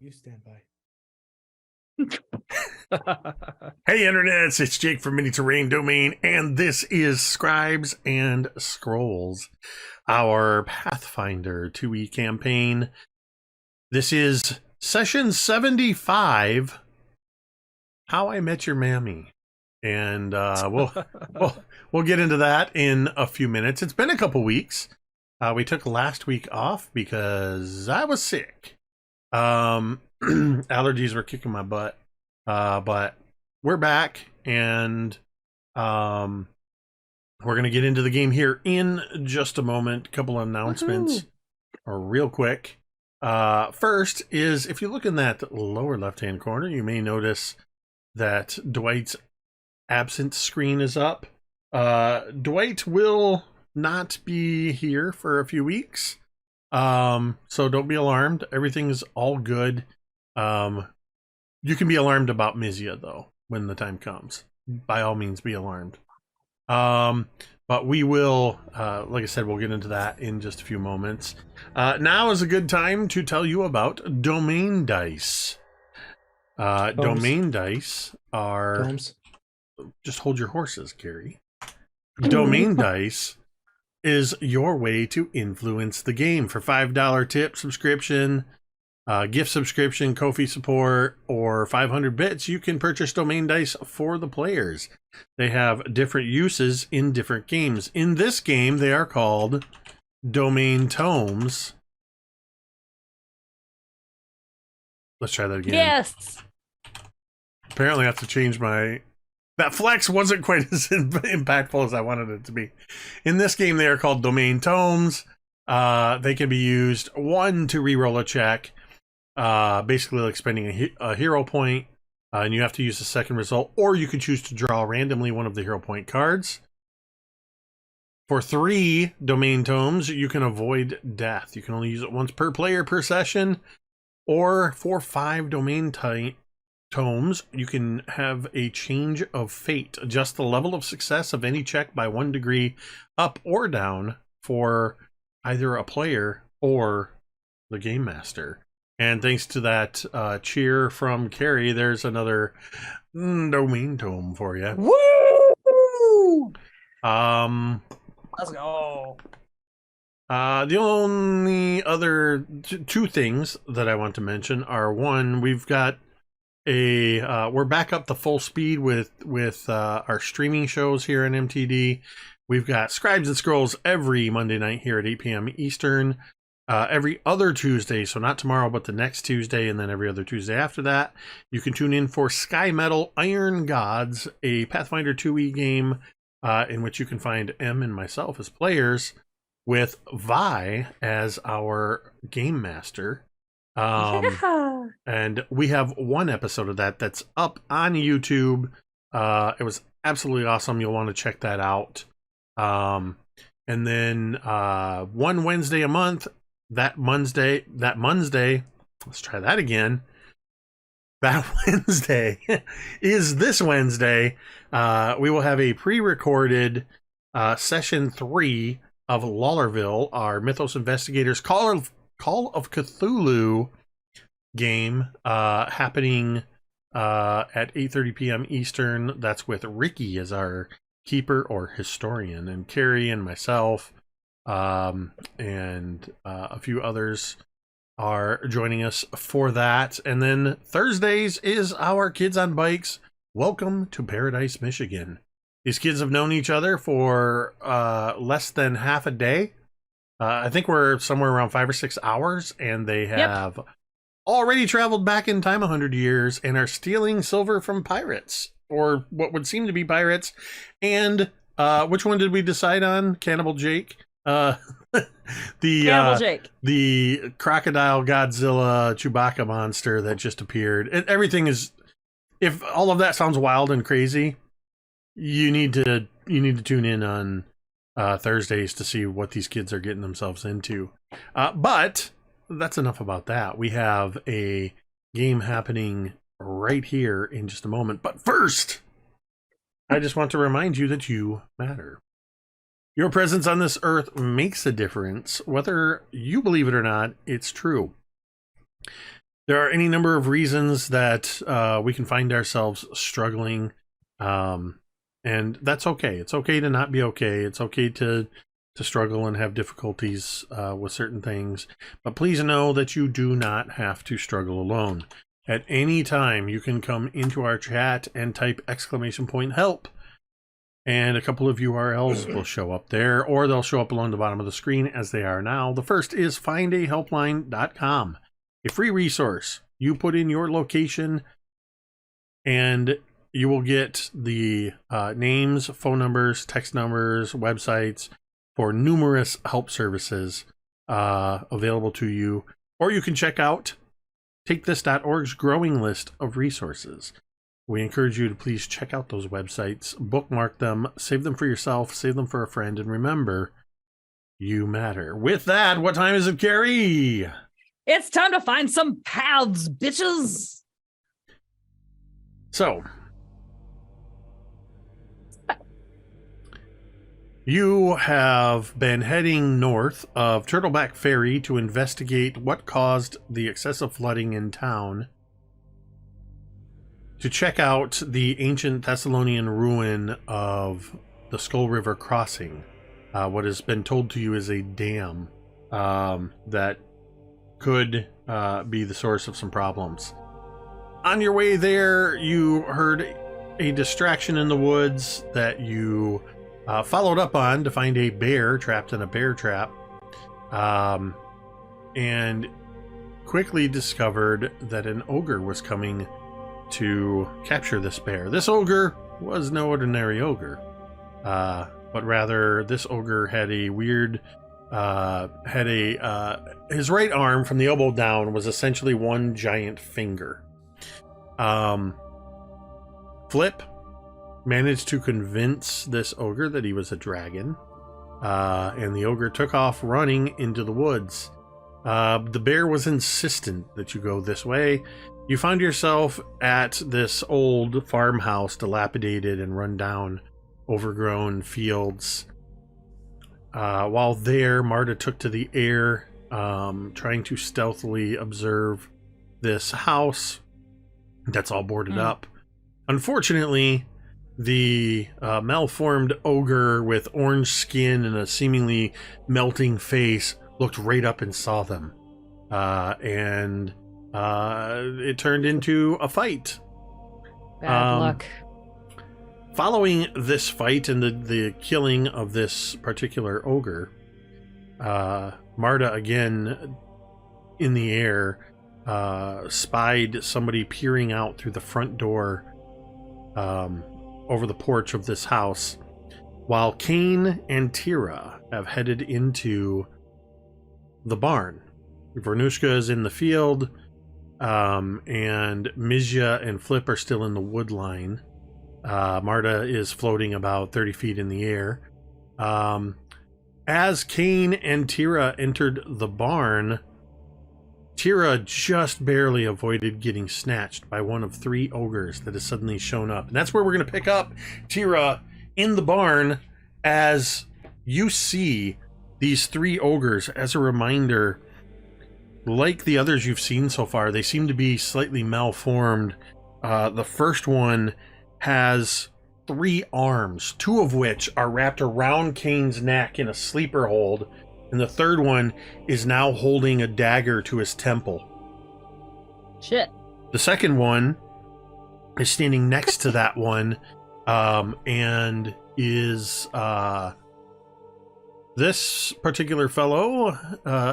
You stand by. Hey internets, it's Jake from Mini Terrain Domain, and this is Scribes and Scrolls, our Pathfinder 2E campaign. This is session 75, How I Met Your Mammy. And we'll get into that in a few minutes. It's been a couple weeks. We took last week off because I was sick. Allergies were kicking my butt. But we're back, and we're going to get into the game here in just a moment. Couple of announcements real quick. First is, if you look in that lower left-hand corner, you may notice that Dwight's absence screen is up. Dwight will not be here for a few weeks. So don't be alarmed. Everything's all good. You can be alarmed about Mizya, though, when the time comes. By all means, be alarmed. But we will, like I said, we'll get into that in just a few moments. Now is a good time to tell you about domain dice. Domain dice are... Combs. Just hold your horses, Cari. Domain dice is your way to influence the game. For $5 tip subscription, gift subscription, Ko-fi support, or 500 bits, you can purchase domain dice for the players. They have different uses in different games. In this game, they are called domain tomes. Let's try that again. Yes. Apparently I have to change my... That flex wasn't quite as impactful as I wanted it to be. In this game, they are called domain tomes. They can be used, one, to reroll a check, basically like spending a hero point, and you have to use the second result, or you can choose to draw randomly one of the hero point cards. For 3 domain tomes, you can avoid death. You can only use it once per player per session. Or for 5 domain tomes, you can have a change of fate. Adjust the level of success of any check by 1 degree up or down for either a player or the game master. And thanks to that cheer from Cari, there's another domain tome for you. Woo! Let's go. The only other 2 things that I want to mention are, one, we've got we're back up to full speed with our streaming shows here on MTD. We've got Scribes and Scrolls every Monday night here at 8 p.m. Eastern. Every other Tuesday, so not tomorrow, but the next Tuesday, and then every other Tuesday after that. You can tune in for Sky Metal Iron Gods, a Pathfinder 2e game in which you can find M and myself as players, with Vi as our game master. And we have 1 episode of that's up on YouTube. It was absolutely awesome. You'll want to check that out. And then 1 Wednesday a month, that Monday, let's try that again. That Wednesday is this Wednesday. We will have a pre-recorded session 3 of Lawlerville, our Mythos Investigators Call of Cthulhu game, happening at 8:30 p.m. Eastern. That's with Ricky as our keeper or historian, and Cari and myself, and a few others are joining us for that. And then Thursdays is our Kids on Bikes Welcome to Paradise, Michigan. These kids have known each other for less than half a day. I think we're somewhere around 5 or 6 hours, and they have already traveled back in time 100 years and are stealing silver from pirates, or what would seem to be pirates. And which one did we decide on? Cannibal Jake? Cannibal Jake. The crocodile Godzilla Chewbacca monster that just appeared. Everything is... If all of that sounds wild and crazy, you need to tune in on Thursdays to see what these kids are getting themselves into. But that's enough about that. We have a game happening right here in just a moment. But first, I just want to remind you that you matter. Your presence on this earth makes a difference. Whether you believe it or not, it's true. there are any number of reasons that we can find ourselves struggling, and that's okay. It's okay to not be okay. It's okay to struggle and have difficulties with certain things, but please know that you do not have to struggle alone. At any time, you can come into our chat and type !help, and a couple of URLs will show up there, or they'll show up along the bottom of the screen as they are now. The first is findahelpline.com, a free resource. You put in your location, and you will get the names, phone numbers, text numbers, websites for numerous help services available to you. Or you can check out TakeThis.org's growing list of resources. We encourage you to please check out those websites, bookmark them, save them for yourself, save them for a friend, and remember, you matter. With that, what time is it, Cari? It's time to find some paths, bitches. So, you have been heading north of Turtleback Ferry to investigate what caused the excessive flooding in town, to check out the ancient Thessalonian ruin of the Skull River crossing. What has been told to you is a dam that could be the source of some problems. On your way there, you heard a distraction in the woods that you followed up on to find a bear trapped in a bear trap, and quickly discovered that an ogre was coming to capture this bear. This ogre was no ordinary ogre, but rather this ogre had a weird, his right arm from the elbow down was essentially one giant finger. Flip managed to convince this ogre that he was a dragon, and the ogre took off running into the woods. The bear was insistent that you go this way. You found yourself at this old farmhouse, dilapidated and run down, overgrown fields. While there, Marda took to the air, trying to stealthily observe this house that's all boarded up. Unfortunately, the malformed ogre with orange skin and a seemingly melting face looked right up and saw them. And it turned into a fight. Bad luck. Following this fight and the killing of this particular ogre, Marda, again in the air, spied somebody peering out through the front door over the porch of this house, while Cain and Teera have headed into the barn. Vornush'ka is in the field, and Mizya and Flip are still in the wood line. Marda is floating about 30 feet in the air. As Cain and Teera entered the barn, Teera just barely avoided getting snatched by one of three ogres that has suddenly shown up. And that's where we're going to pick up Teera in the barn as you see these three ogres. As a reminder, like the others you've seen so far, they seem to be slightly malformed. The first one has three arms, two of which are wrapped around Cain's neck in a sleeper hold, and the third one is now holding a dagger to his temple. Shit. The second one is standing next to that one, and is this particular fellow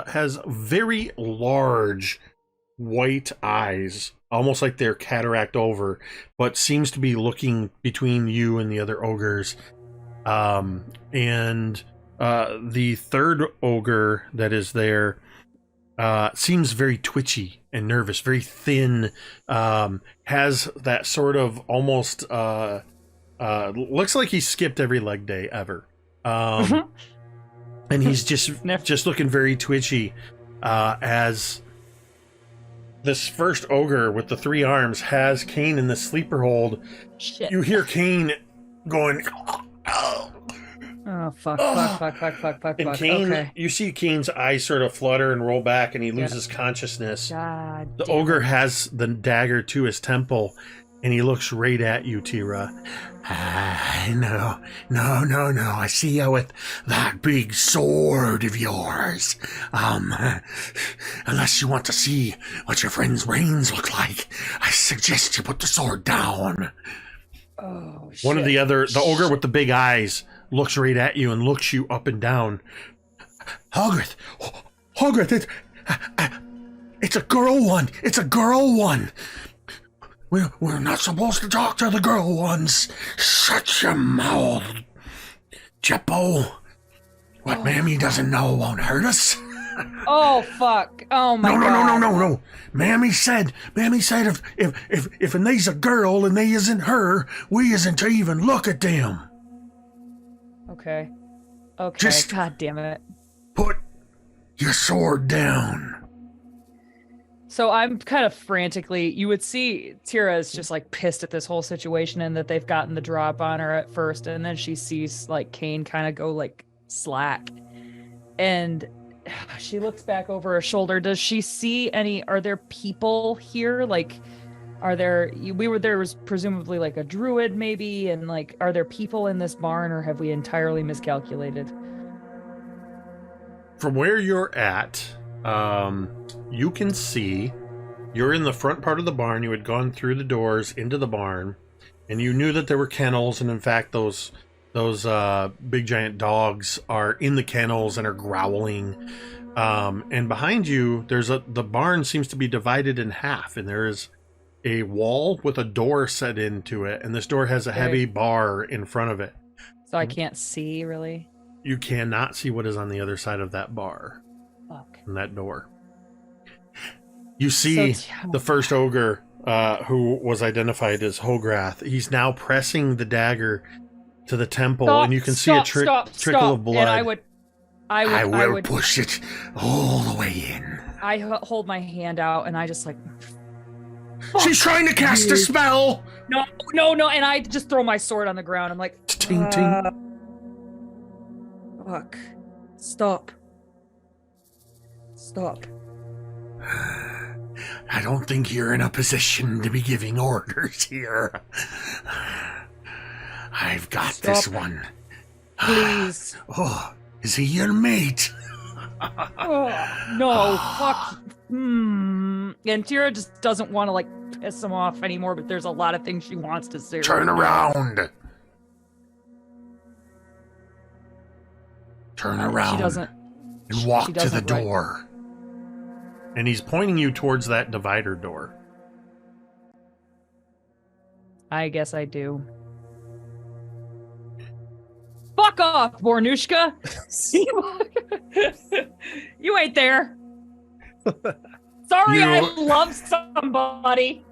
has very large white eyes, almost like they're cataract over, but seems to be looking between you and the other ogres. And the third ogre that is there seems very twitchy and nervous, very thin, has that sort of almost looks like he skipped every leg day ever, and he's just looking very twitchy, as this first ogre with the three arms has Cain in the sleeper hold. Shit. You hear Cain going, Oh Oh, fuck. And Kane, Okay. you see Kane's eyes sort of flutter and roll back, and he loses consciousness. God The damn ogre it. has the dagger to his temple, and he looks right at you, Teera. No. I see you with that big sword of yours. Unless you want to see what your friend's brains look like, I suggest you put the sword down. Oh, shit. One of the ogre with the big eyes, looks right at you and looks you up and down. Hogwarth, it's a girl one. It's a girl one. We're not supposed to talk to the girl ones. Shut your mouth, Jeppo. What Mammy doesn't know won't hurt us. Oh, fuck. Oh, my God. No. Mammy said if they's a girl and they isn't her, we isn't to even look at them. Okay. Just God damn it. put your sword down. So I'm kind of frantically, you would see Teera is just like pissed at this whole situation and that they've gotten the drop on her at first. And then she sees like Kane kind of go like slack. And she looks back over her shoulder. Does she see are there people here? Like, there was presumably like a druid maybe. And like, are there people in this barn or have we entirely miscalculated? From where you're at, you can see you're in the front part of the barn. You had gone through the doors into the barn, and you knew that there were kennels, and in fact those big giant dogs are in the kennels and are growling. And behind you, the barn seems to be divided in half, and there is a wall with a door set into it, and this door has a heavy bar in front of it. So I can't see really. You cannot see what is on the other side of that bar. Fuck. And that door. You see the first ogre, who was identified as Hograth. He's now pressing the dagger to the temple, and you can see a trickle of blood. And I would push it all the way in. I hold my hand out, and I just like. She's trying to cast a spell. No, and I just throw my sword on the ground. I'm like, ting ting. Fuck. Stop. I don't think you're in a position to be giving orders here. I've got this one. Please. Oh, is he your mate? No, fuck. And Teera just doesn't want to like piss him off anymore, but there's a lot of things she wants to say. Turn around. Turn around. She doesn't. And walk to the door. And he's pointing you towards that divider door. I guess I do. Fuck off, Vornush'ka! You ain't there. Sorry, I love somebody.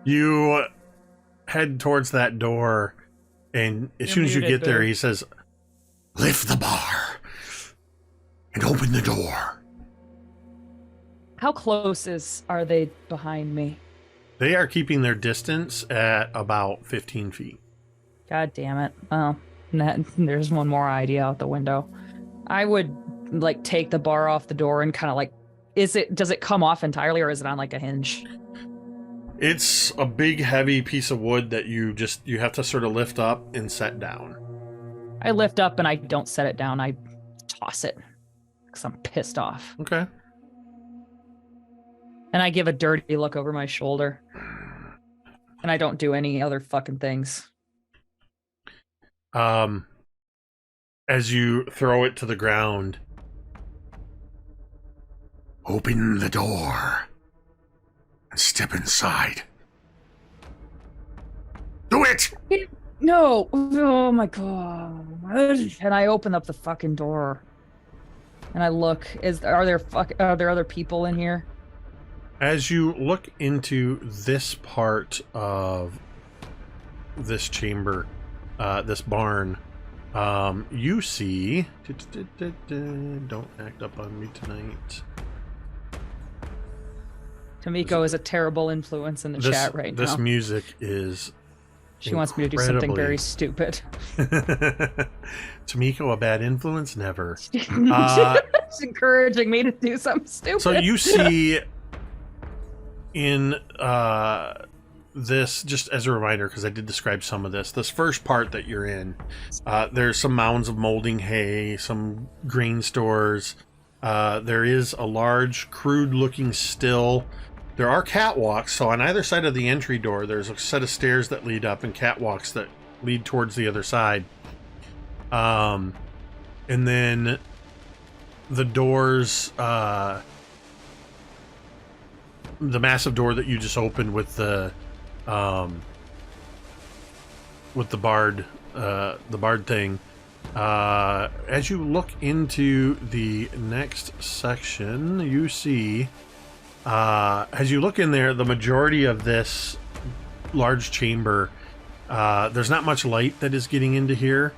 You head towards that door, and as soon as you get there, he says, "Lift the bar and open the door." How close are they behind me? They are keeping their distance at about 15 feet. God damn it. Oh, there's one more idea out the window. I would like take the bar off the door and kind of like, does it come off entirely or is it on like a hinge? It's a big heavy piece of wood that you have to sort of lift up and set down. I lift up and I don't set it down. I toss it because I'm pissed off. Okay. And I give a dirty look over my shoulder. And I don't do any other fucking things. As you throw it to the ground, open the door and step inside. Do it! No! Oh my god. And I open up the fucking door. And I look. Are there other people in here? As you look into this part of this chamber, this barn, you see... Don't act up on me tonight. Tomiko is a terrible influence in the chat right now. This music is She wants me to do something very stupid. Tamiko, a bad influence? Never. She's encouraging me to do something stupid. So you see in this, just as a reminder, because I did describe some of this first part that you're in, there's some mounds of molding hay, some grain stores. There is a large, crude-looking still. There are catwalks, so on either side of the entry door, there's a set of stairs that lead up and catwalks that lead towards the other side. And then the doors, the massive door that you just opened with the bard thing. As you look into the next section, you see, as you look in there, the majority of this large chamber, there's not much light that is getting into here.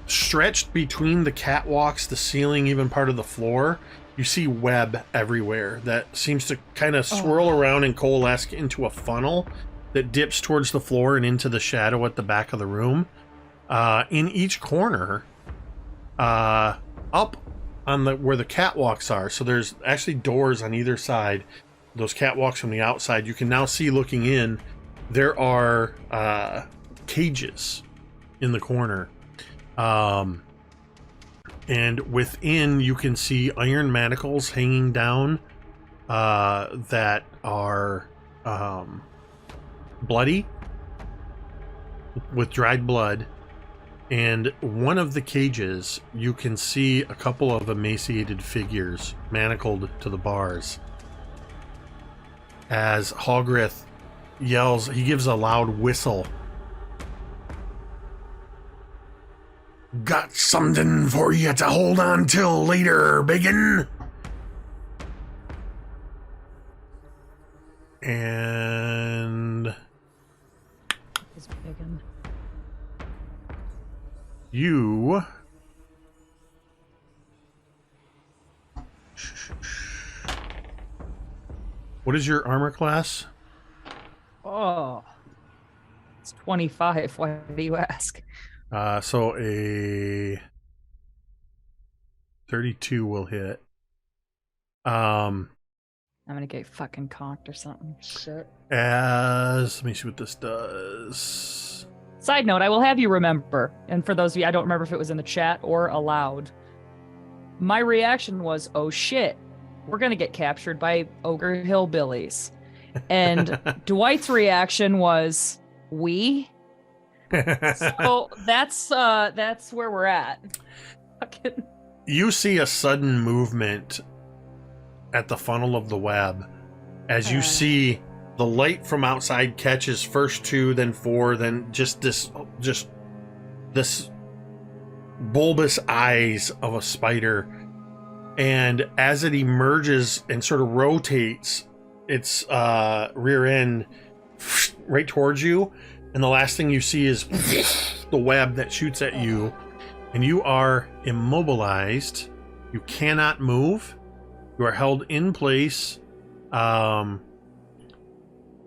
Stretched between the catwalks, the ceiling, even part of the floor, you see web everywhere that seems to kind of swirl around and coalesce into a funnel that dips towards the floor and into the shadow at the back of the room. In each corner, up on where the catwalks are, so there's actually doors on either side, those catwalks from the outside, you can now see looking in, there are cages in the corner. And within you can see iron manacles hanging down that are bloody with dried blood. And one of the cages, you can see a couple of emaciated figures manacled to the bars. As Hogrith yells, he gives a loud whistle. Got something for you to hold on till later, biggin'. And It's biggin'. You what is your armor class? Oh, it's 25. Why do you ask? So a 32 will hit. I'm gonna get fucking conked or something. Shit. Let me see what this does. Side note, I will have you remember, and for those of you, I don't remember if it was in the chat or aloud, my reaction was, oh shit, we're going to get captured by ogre hillbillies. And Dwight's reaction was, we? So that's where we're at. Fucking... You see a sudden movement at the funnel of the web as you see the light from outside catches first 2, then 4, then just this bulbous eyes of a spider. And as it emerges and sort of rotates its rear end right towards you, and the last thing you see is the web that shoots at you, and you are immobilized. You cannot move. You are held in place.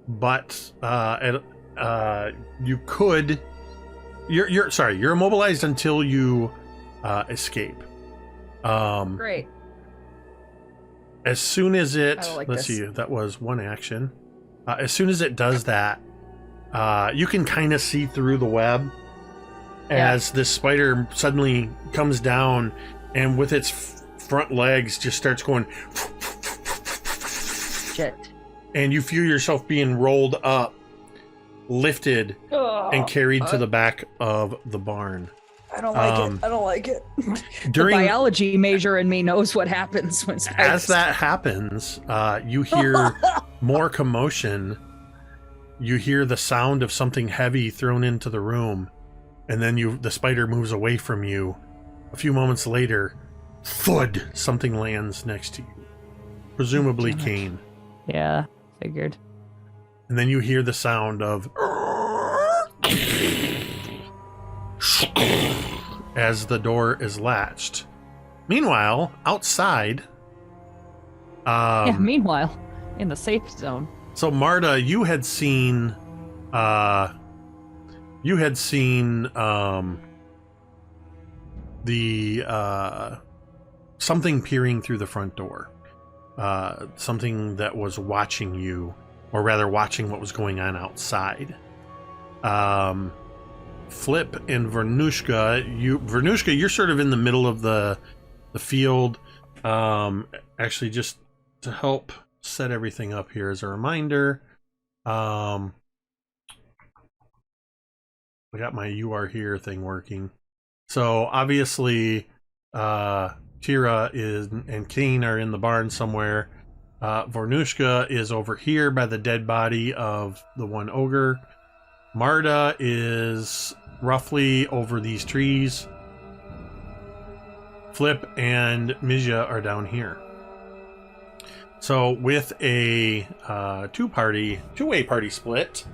But you could. You're immobilized until you escape. Great. As soon as it, let's see, that was one action. As soon as it does that, you can kind of see through the web as this spider suddenly comes down and with its front legs just starts going. Shit. And you feel yourself being rolled up, lifted, and carried to the back of the barn. I don't like it. I don't like it. During, the biology major in me knows what happens when spiders... As that happens, you hear more commotion. You hear the sound of something heavy thrown into the room, and then the spider moves away from you. A few moments later, thud, something lands next to you. Presumably Kane. Yeah, figured. And then you hear the sound of as the door is latched. Meanwhile, outside. Meanwhile, in the safe zone. So Marda, you had seen you had seen the something peering through the front door. Something that was watching you, or rather watching what was going on outside. Flip and Vornush'ka, you're sort of in the middle of the field. Actually, just to help set everything up here as a reminder, I got my "you are here" thing working. So obviously, Teera and Kane are in the barn somewhere. Vornush'ka is over here by the dead body of the one ogre. Marda is roughly over these trees. Flip and Mizya are down here. So with a two-way party split,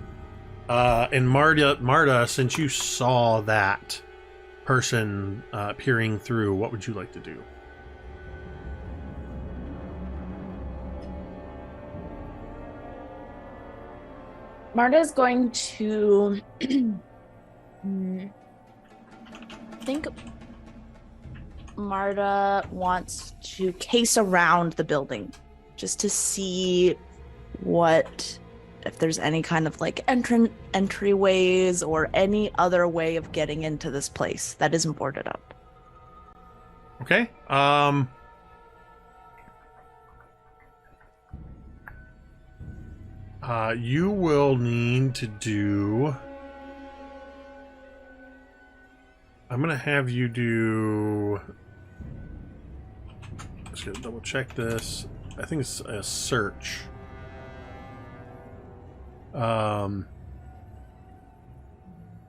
and Marda, since you saw that person peering through, what would you like to do? Marda's going to I think Marda wants to case around the building just to see if there's any kind of like entryways or any other way of getting into this place that isn't boarded up. Okay. You will need to do... I'm going to have you do... Just going to double check this. I think it's a search. And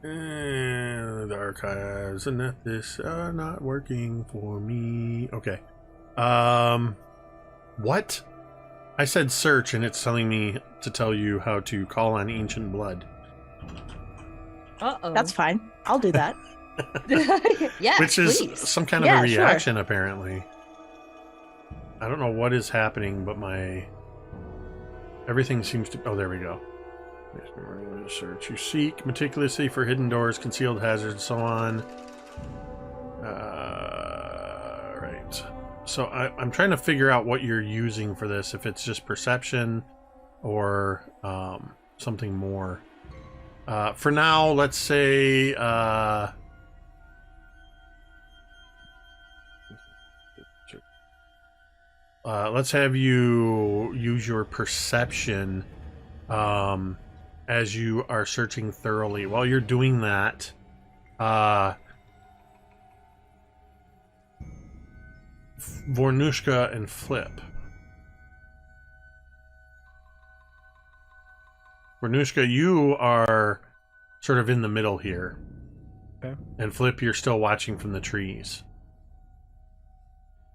the archives and that this are not working for me. Okay. What? I said search, and it's telling me to tell you how to call on ancient blood. Uh-oh. That's fine. I'll do that. Yeah, which is please. Some kind of a reaction, apparently. I don't know what is happening, but everything seems to... Oh, there we go. Search. You seek meticulously for hidden doors, concealed hazards, and so on. Right. So I'm trying to figure out what you're using for this, if it's just perception or something more. For now, let's say... let's have you use your perception as you are searching thoroughly. While you're doing that, Vornush'ka and Flip. Vornush'ka, you are sort of in the middle here. Okay. And Flip, you're still watching from the trees.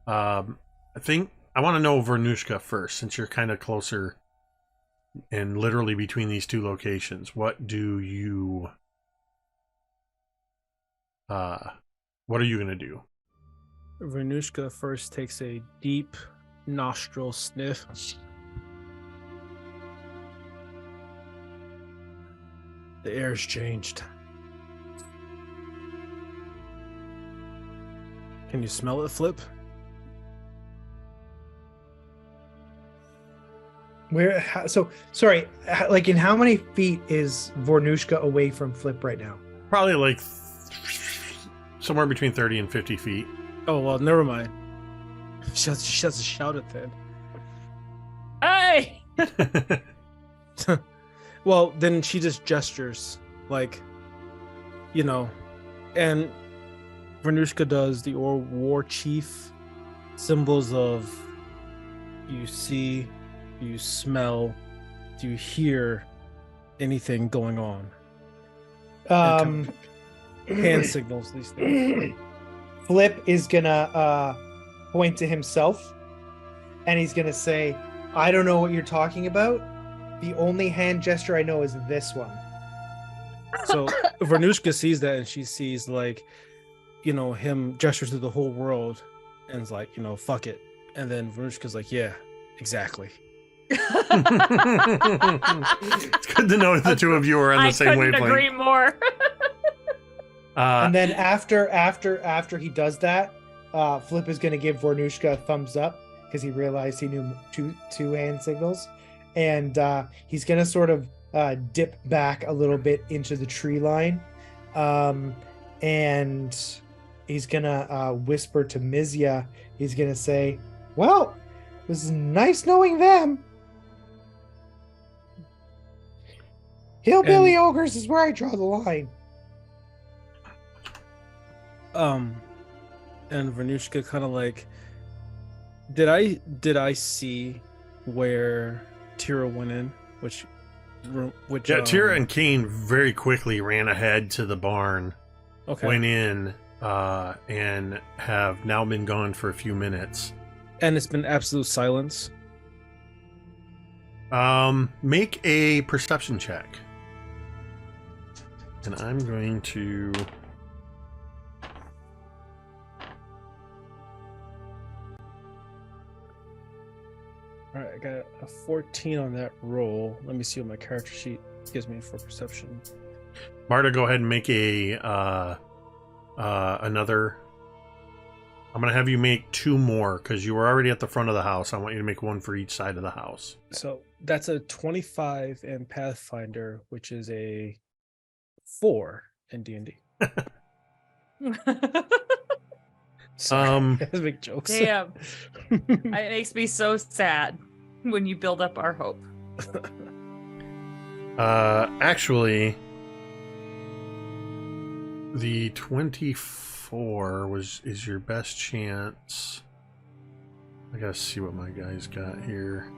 I think I want to know Vornush'ka first, since you're kind of closer and literally between these two locations. What do you... what are you going to do? Vornush'ka first takes a deep nostril sniff. The air's changed. Can you smell it, Flip? Sorry, like in how many feet is Vornush'ka away from Flip right now? Probably like somewhere between 30 and 50 feet. Oh, well, never mind. She has to shout at that. Hey! Well, then she just gestures, like, you know, and Vornush'ka does the war chief symbols of you see, you smell, do you hear anything going on? Hand signals, these things. Flip is gonna point to himself, and he's gonna say, "I don't know what you're talking about. The only hand gesture I know is this one." So Vornush'ka sees that, and she sees, like, you know, him gestures to the whole world, and is like, you know, fuck it. And then Vornush'ka's like, yeah, exactly. It's good to know that the two of you are on the same couldn't wavelength. agree more. And then after he does that, Flip is going to give Vornush'ka a thumbs up because he realized he knew two hand signals, and he's going to sort of dip back a little bit into the tree line, and he's going to whisper to Mizya. He's going to say, "Well, it was nice knowing them. Hillbilly ogres is where I draw the line." And Vornush'ka kind of like, did I see where Teera went in? Which Teera and Kane very quickly ran ahead to the barn, went in, and have now been gone for a few minutes. And it's been absolute silence. Make a perception check. And I'm going to... All right, I got a 14 on that roll. Let me see what my character sheet gives me for perception. Marda, go ahead and make a another. I'm going to have you make 2 more because you were already at the front of the house. I want you to make 1 for each side of the house. So that's a 25 in Pathfinder, which is a 4 in D&D. Sorry, I make jokes. Damn. It makes me so sad when you build up our hope. Actually, the 24 is your best chance. I gotta see what my guy's got here.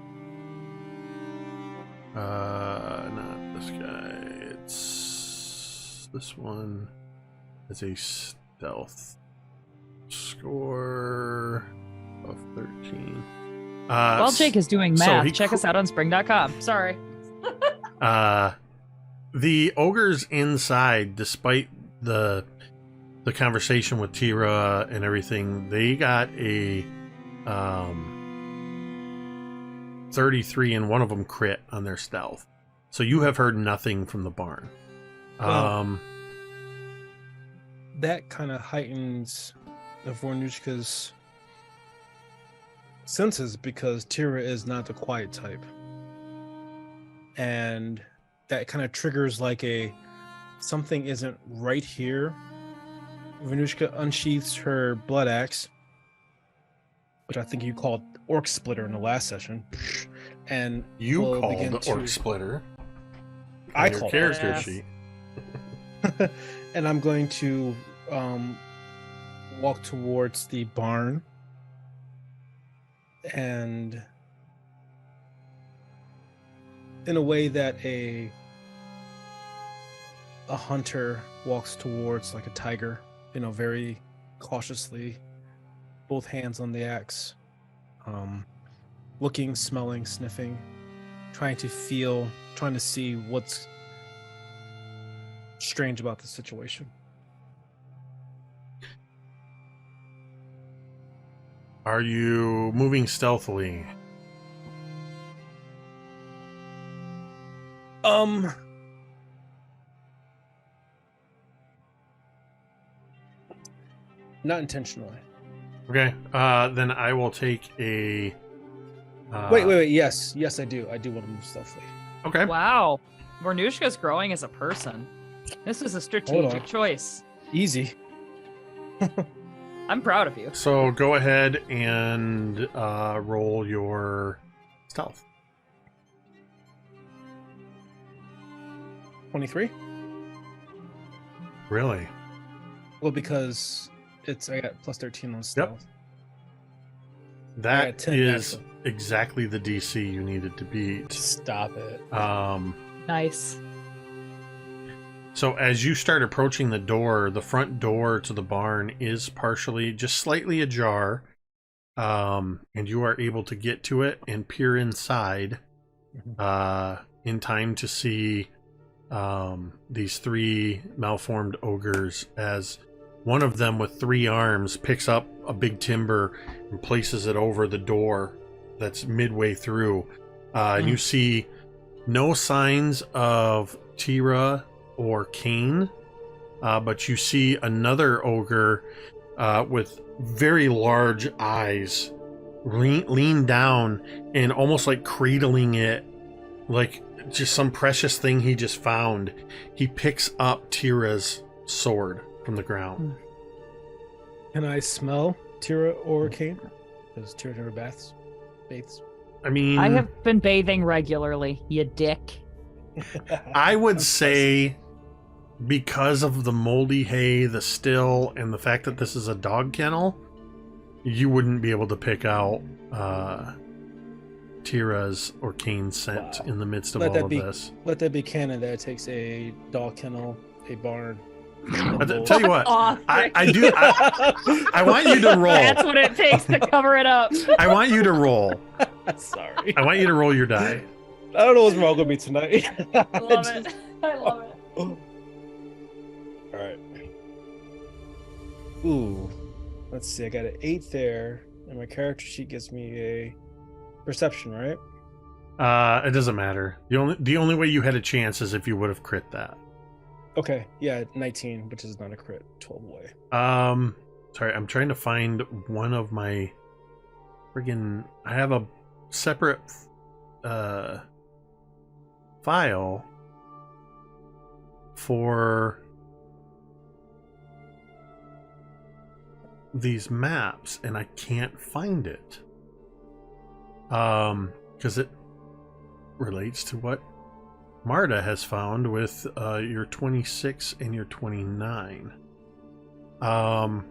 Not this guy. It's this one. It's a stealth score of 13. While Jake is doing math, so check us out on spring.com. Sorry. The ogres inside, despite the conversation with Teera and everything, they got a 33, and one of them crit on their stealth. So you have heard nothing from the barn. Well, that kind of heightens the Vornush'ka's senses because Teera is not the quiet type. And that kind of triggers like a something isn't right here. Vornush'ka unsheaths her blood axe, which I think you called Orc Splitter in the last session. And you we'll called begin the Orc Splitter. I your called character it. sheet. And I'm going to walk towards the barn and in a way that a hunter walks towards, like a tiger, very cautiously, both hands on the axe, looking, smelling, sniffing, trying to see what's strange about the situation. Are you moving stealthily? Not intentionally. Okay. Then I will take a. Wait. Yes, I do. I do want to move stealthily. Okay. Wow. Vornush'ka's growing as a person. This is a strategic choice. Easy. I'm proud of you. So go ahead and roll your stealth. 23. Really? Well, because I got plus 13 on stealth. That 10 is naturally. exactly the DC you needed to beat. Stop it. Nice. So as you start approaching the door, the front door to the barn is partially, just slightly ajar, and you are able to get to it and peer inside in time to see these 3 malformed ogres, as one of them with 3 arms picks up a big timber and places it over the door that's midway through, And you see no signs of Teera or Cain, but you see another ogre with very large eyes lean down and almost like cradling it like just some precious thing he just found. He picks up Teera's sword from the ground. Can I smell Teera or Cain? Does Teera never bathes? I mean, I have been bathing regularly, you dick. I would say because of the moldy hay, the still, and the fact that this is a dog kennel, you wouldn't be able to pick out Teera's or Cain's scent in the midst of all of this. Let that be canon that it takes a dog kennel, a barn. I'll tell you what, I want you to roll. That's what it takes to cover it up. I want you to roll. Sorry. I want you to roll your die. I don't know what's wrong with me tonight. I love it. I love it. All right. Ooh. Let's see. I got an 8 there, and my character sheet gives me a perception, right? It doesn't matter. The only way you had a chance is if you would have crit that. Okay. Yeah, 19, which is not a crit. 12 away. Sorry, I'm trying to find one of my friggin'. I have a separate file for these maps, and I can't find it. Because it relates to what Marda has found with your 26 and your 29. I'm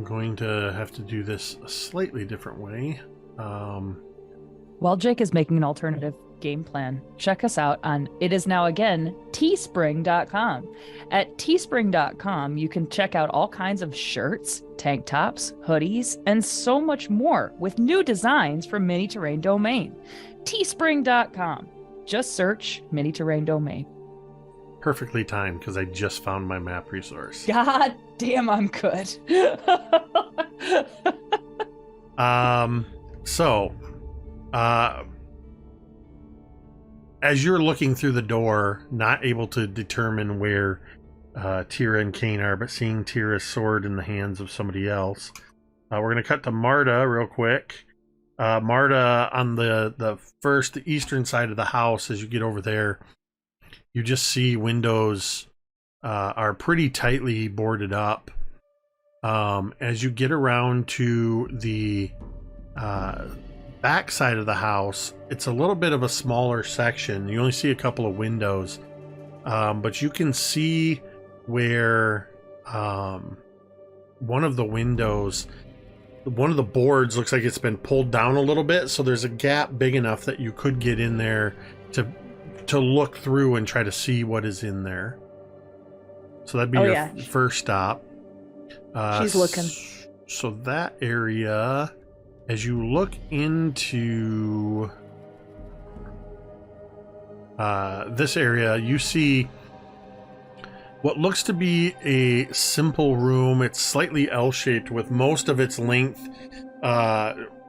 going to have to do this a slightly different way. While Jake is making an alternative game plan, check us out on It Is Now Again, teespring.com. At teespring.com, you can check out all kinds of shirts, tank tops, hoodies, and so much more with new designs from Mini Terrain Domain. Teespring.com. Just search Mini Terrain Domain. Perfectly timed because I just found my map resource. God damn, I'm good. As you're looking through the door, not able to determine where Teera and Cain are, but seeing Teera's sword in the hands of somebody else, we're going to cut to Marda real quick. Marda on the eastern side of the house. As you get over there, you just see windows are pretty tightly boarded up. As you get around to the back side of the house, it's a little bit of a smaller section. You only see a couple of windows, but you can see where one of the windows, one of the boards looks like it's been pulled down a little bit, so there's a gap big enough that you could get in there to look through and try to see what is in there. So that'd be your first stop. She's looking. So that area, as you look into this area, you see what looks to be a simple room. It's slightly L-shaped with most of its length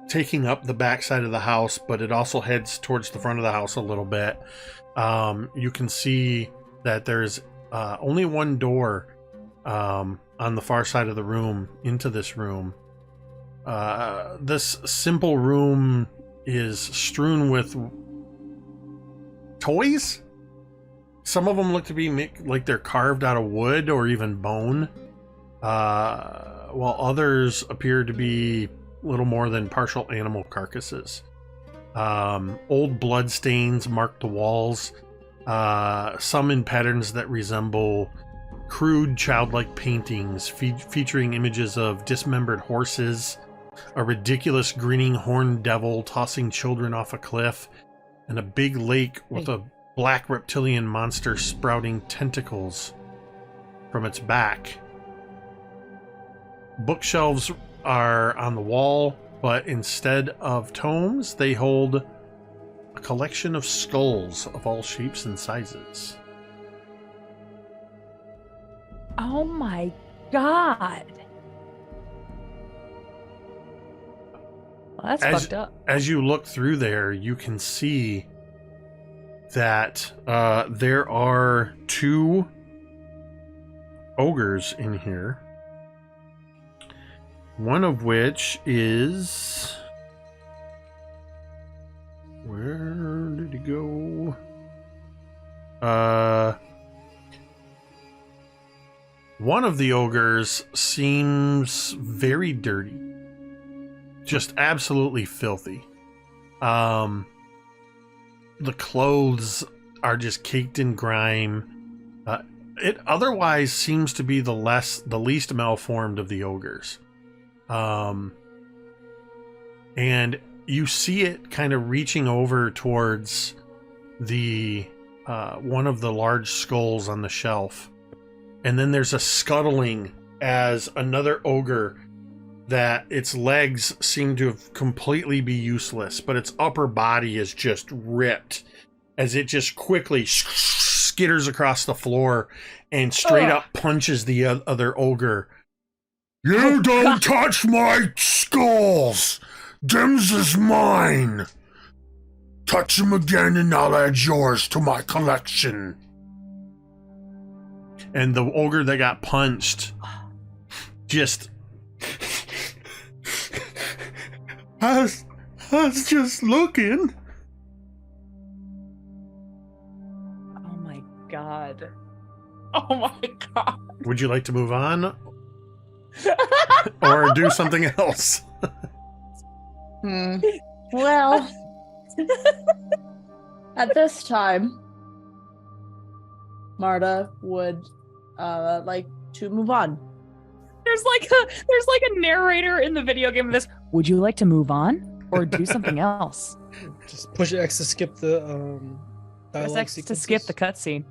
taking up the back side of the house, but it also heads towards the front of the house a little bit. You can see that there's only one door on the far side of the room into this room. This simple room is strewn with toys. Some of them look to be like they're carved out of wood or even bone, while others appear to be little more than partial animal carcasses. Old blood stains mark the walls, some in patterns that resemble crude childlike paintings featuring images of dismembered horses, a ridiculous grinning horned devil tossing children off a cliff, and a big lake with a black reptilian monster sprouting tentacles from its back. Bookshelves are on the wall, but instead of tomes, they hold a collection of skulls of all shapes and sizes. Oh my god. that's fucked up. As you look through there, you can see that there are 2 ogres in here. One of which is... Where did he go? One of the ogres seems very dirty. Just absolutely filthy. The clothes are just caked in grime. It otherwise seems to be the least malformed of the ogres. And you see it kind of reaching over towards the one of the large skulls on the shelf. And then there's a scuttling as another ogre that its legs seem to have completely be useless, but its upper body is just ripped as it just quickly skitters across the floor and straight up punches the other ogre. You don't touch my skulls! Them's is mine! Touch them again and I'll add yours to my collection. And the ogre that got punched just... I was just looking. Oh my god. Oh my god. Would you like to move on? Or do something else? Well, at this time, Marda would like to move on. There's like a narrator in the video game of this. Would you like to move on or do something else? Just push X to skip the Press dialogue X to sequences. skip the cutscene.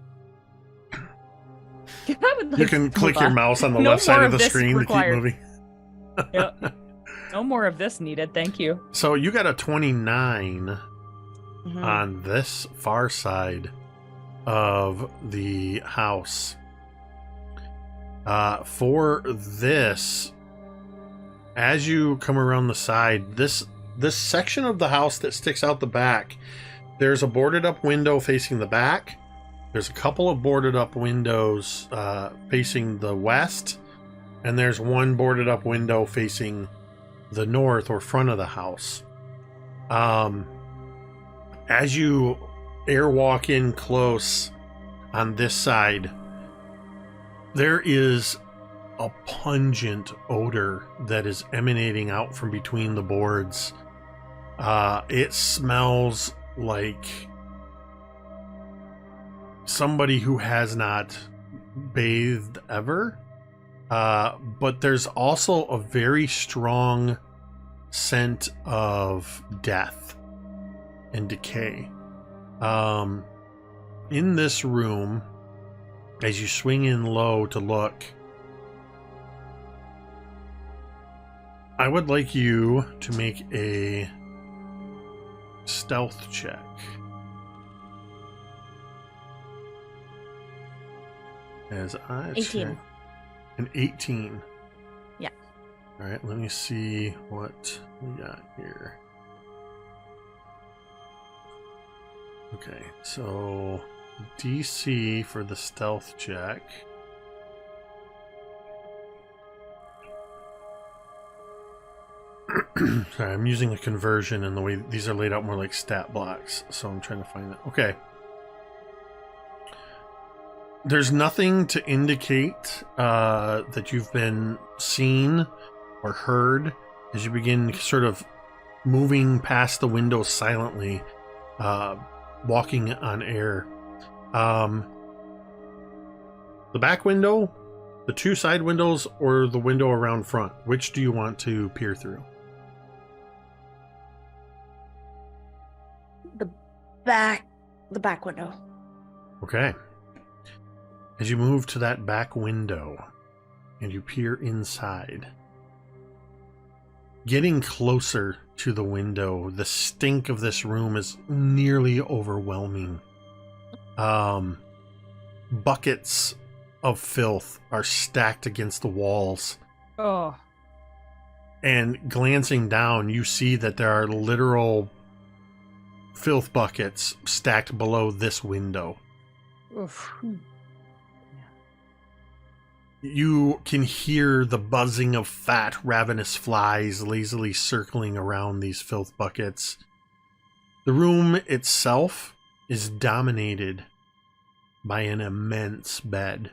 You can click your mouse on the left side of the screen to keep moving. Yep. No more of this needed, thank you. So you got a 29 on this far side of the house. For this, as you come around the side, this section of the house that sticks out the back, there's a boarded up window facing the back. There's a couple of boarded up windows facing the west, and there's one boarded up window facing the north or front of the house. As you airwalk in close on this side, there is a pungent odor that is emanating out from between the boards. It smells like somebody who has not bathed ever. But there's also a very strong scent of death and decay. In this room, as you swing in low to look, I would like you to make a stealth check. As I 18. check. An 18. Yeah. All right, let me see what we got here. Okay, so DC for the stealth check. Sorry, I'm using a conversion, and the way these are laid out more like stat blocks, so I'm trying to find it. Okay. There's nothing to indicate that you've been seen or heard as you begin sort of moving past the window silently, walking on air. The back window, the 2 side windows, or the window around front? Which do you want to peer through? The back window. Okay. As you move to that back window and you peer inside, getting closer to the window, the stink of this room is nearly overwhelming. Buckets of filth are stacked against the walls. Oh. And glancing down, you see that there are literal filth buckets stacked below this window. Oof. You can hear the buzzing of fat, ravenous flies lazily circling around these filth buckets. The room itself is dominated by an immense bed.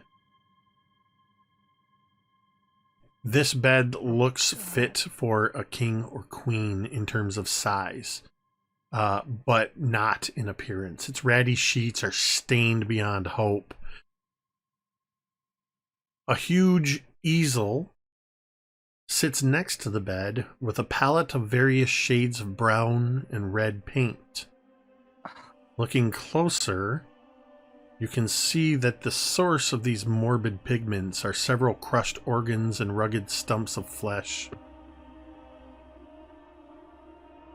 This bed looks fit for a king or queen in terms of size, but not in appearance. Its ratty sheets are stained beyond hope. A huge easel sits next to the bed with a palette of various shades of brown and red paint. Looking closer, you can see that the source of these morbid pigments are several crushed organs and rugged stumps of flesh.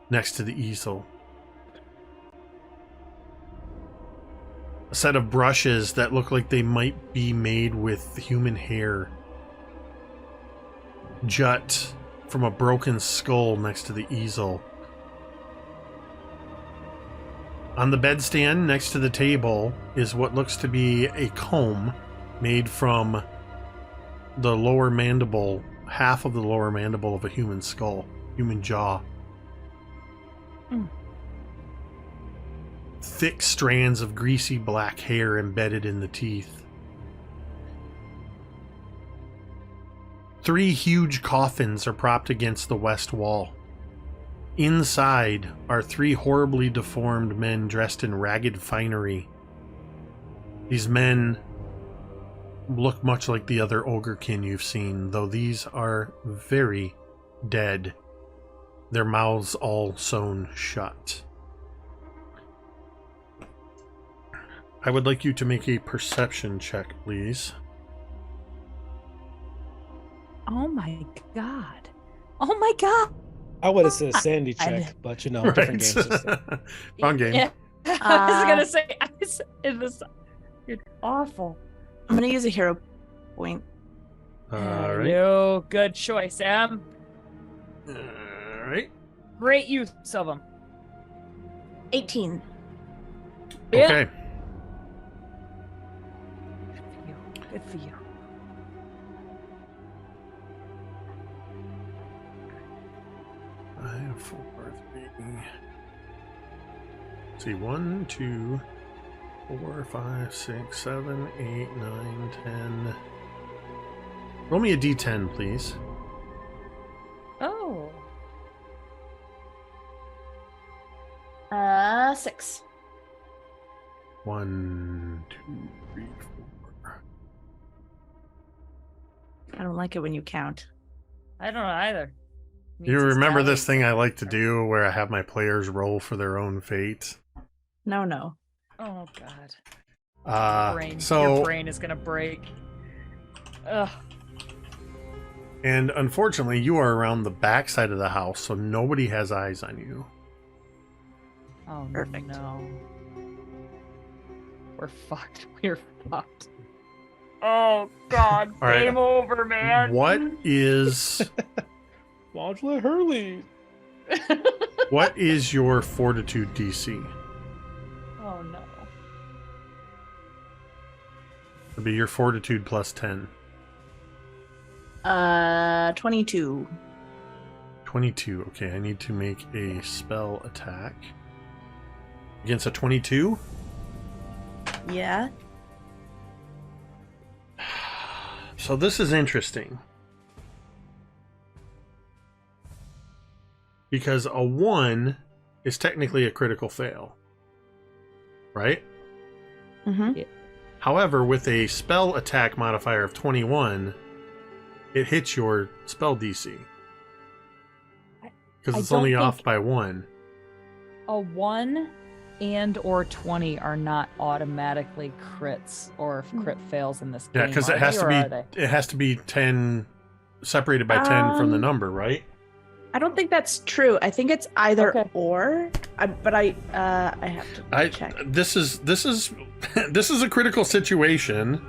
Next to the easel, a set of brushes that look like they might be made with human hair jut from a broken skull next to the easel. On the bedstand next to the table is what looks to be a comb made from the lower mandible, half of the lower mandible of a human skull, human jaw. Thick strands of greasy black hair embedded in the teeth. 3 huge coffins are propped against the west wall. Inside are 3 horribly deformed men dressed in ragged finery. These men look much like the other ogrekin you've seen, though these are very dead. Their mouths all sewn shut. I would like you to make a perception check, please. Oh my god. Oh my god. I would have said a sandy check, but different game system. Wrong game. Yeah. I was gonna say, you're awful. I'm gonna use a hero point. Alright. No, good choice, Sam. Alright. Great use of them. 18. Yeah. Okay. Good for you. I have 4, 3. See, 1, 2, 4, 5, 6, 7, 8, 9, 10. Roll me a d10, please. Oh. 6. 1, 2, 3, 4. I don't like it when you count. I don't know either. You remember this thing I like to do where I have my players roll for their own fate? No. Oh god. Your brain is gonna break. Ugh. And unfortunately, you are around the back side of the house, so nobody has eyes on you. Oh Perfect. no. We're fucked. We're fucked. Oh god. All right. Game over, man. What is Why'd you let her lead? what is your fortitude DC? Oh no. It'll be your fortitude plus 10. 22. 22. Okay, I need to make a spell attack. Against a 22? Yeah. So this is interesting. Because a 1 is technically a critical fail. Right? Mm-hmm. However, with a spell attack modifier of 21, it hits your spell DC. Because it's only off by 1. A 1 and or 20 are not automatically crits or crit fails in this game. Yeah, because it has to be 10 separated by 10 from the number, right? I don't think that's true. I think it's either or. But I have to check. This is this is a critical situation.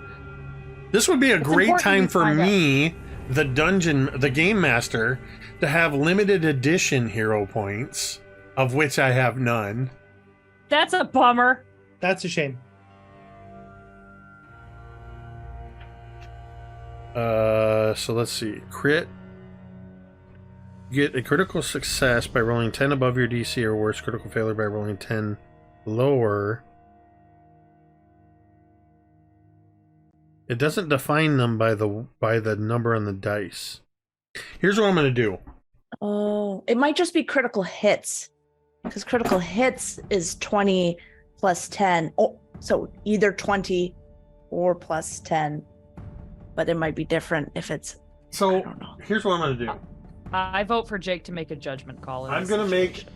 This would be a great time for me the game master, to have limited edition hero points, of which I have none. That's a bummer. That's a shame. So let's see. Crit. Get a critical success by rolling 10 above your DC or worse. Critical failure by rolling 10 lower. It doesn't define them by the number on the dice. Here's what I'm going to do. Oh, it might just be critical hits, because critical hits is 20 plus 10. Oh, so either 20 or plus 10, but it might be different if it's. So I don't know. here's what I'm going to do. I vote for Jake to make a judgment call. I'm going to make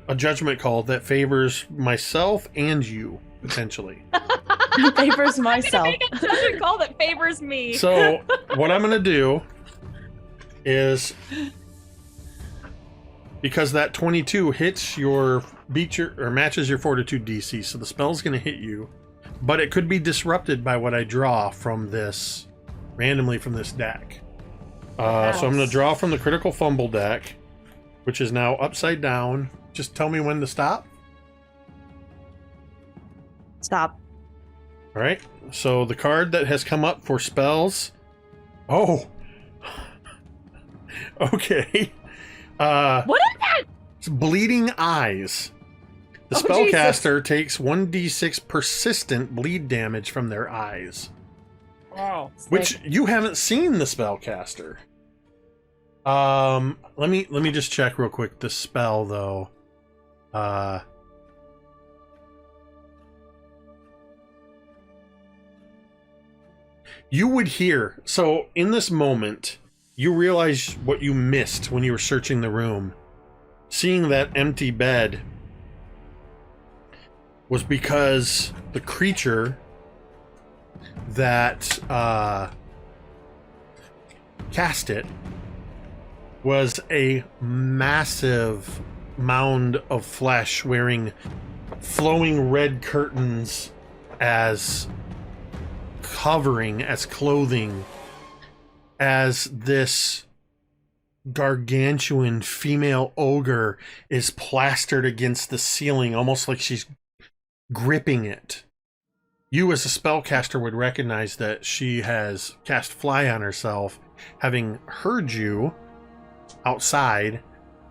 a judgment call that favors myself and you, potentially. Favors myself. Make a judgment call that favors me. So what I'm going to do is, because that 22 hits matches your fortitude DC, so the spell's going to hit you, but it could be disrupted by what I draw from this, randomly from this deck. So I'm going to draw from the critical fumble deck, which is now upside down. Just tell me when to stop. Stop. All right. So the card that has come up for spells. Oh. Okay. What is that? It's Bleeding Eyes. The Oh, spellcaster takes 1d6 persistent bleed damage from their eyes. Oh, Which you haven't seen the spellcaster. Let me just check real quick the spell though. You would hear, so in this moment, you realize what you missed when you were searching the room. Seeing that empty bed was because the creature that cast it was a massive mound of flesh wearing flowing red curtains as covering, as clothing, as this gargantuan female ogre is plastered against the ceiling, almost like she's gripping it. You as a spellcaster would recognize that she has cast fly on herself, having heard you outside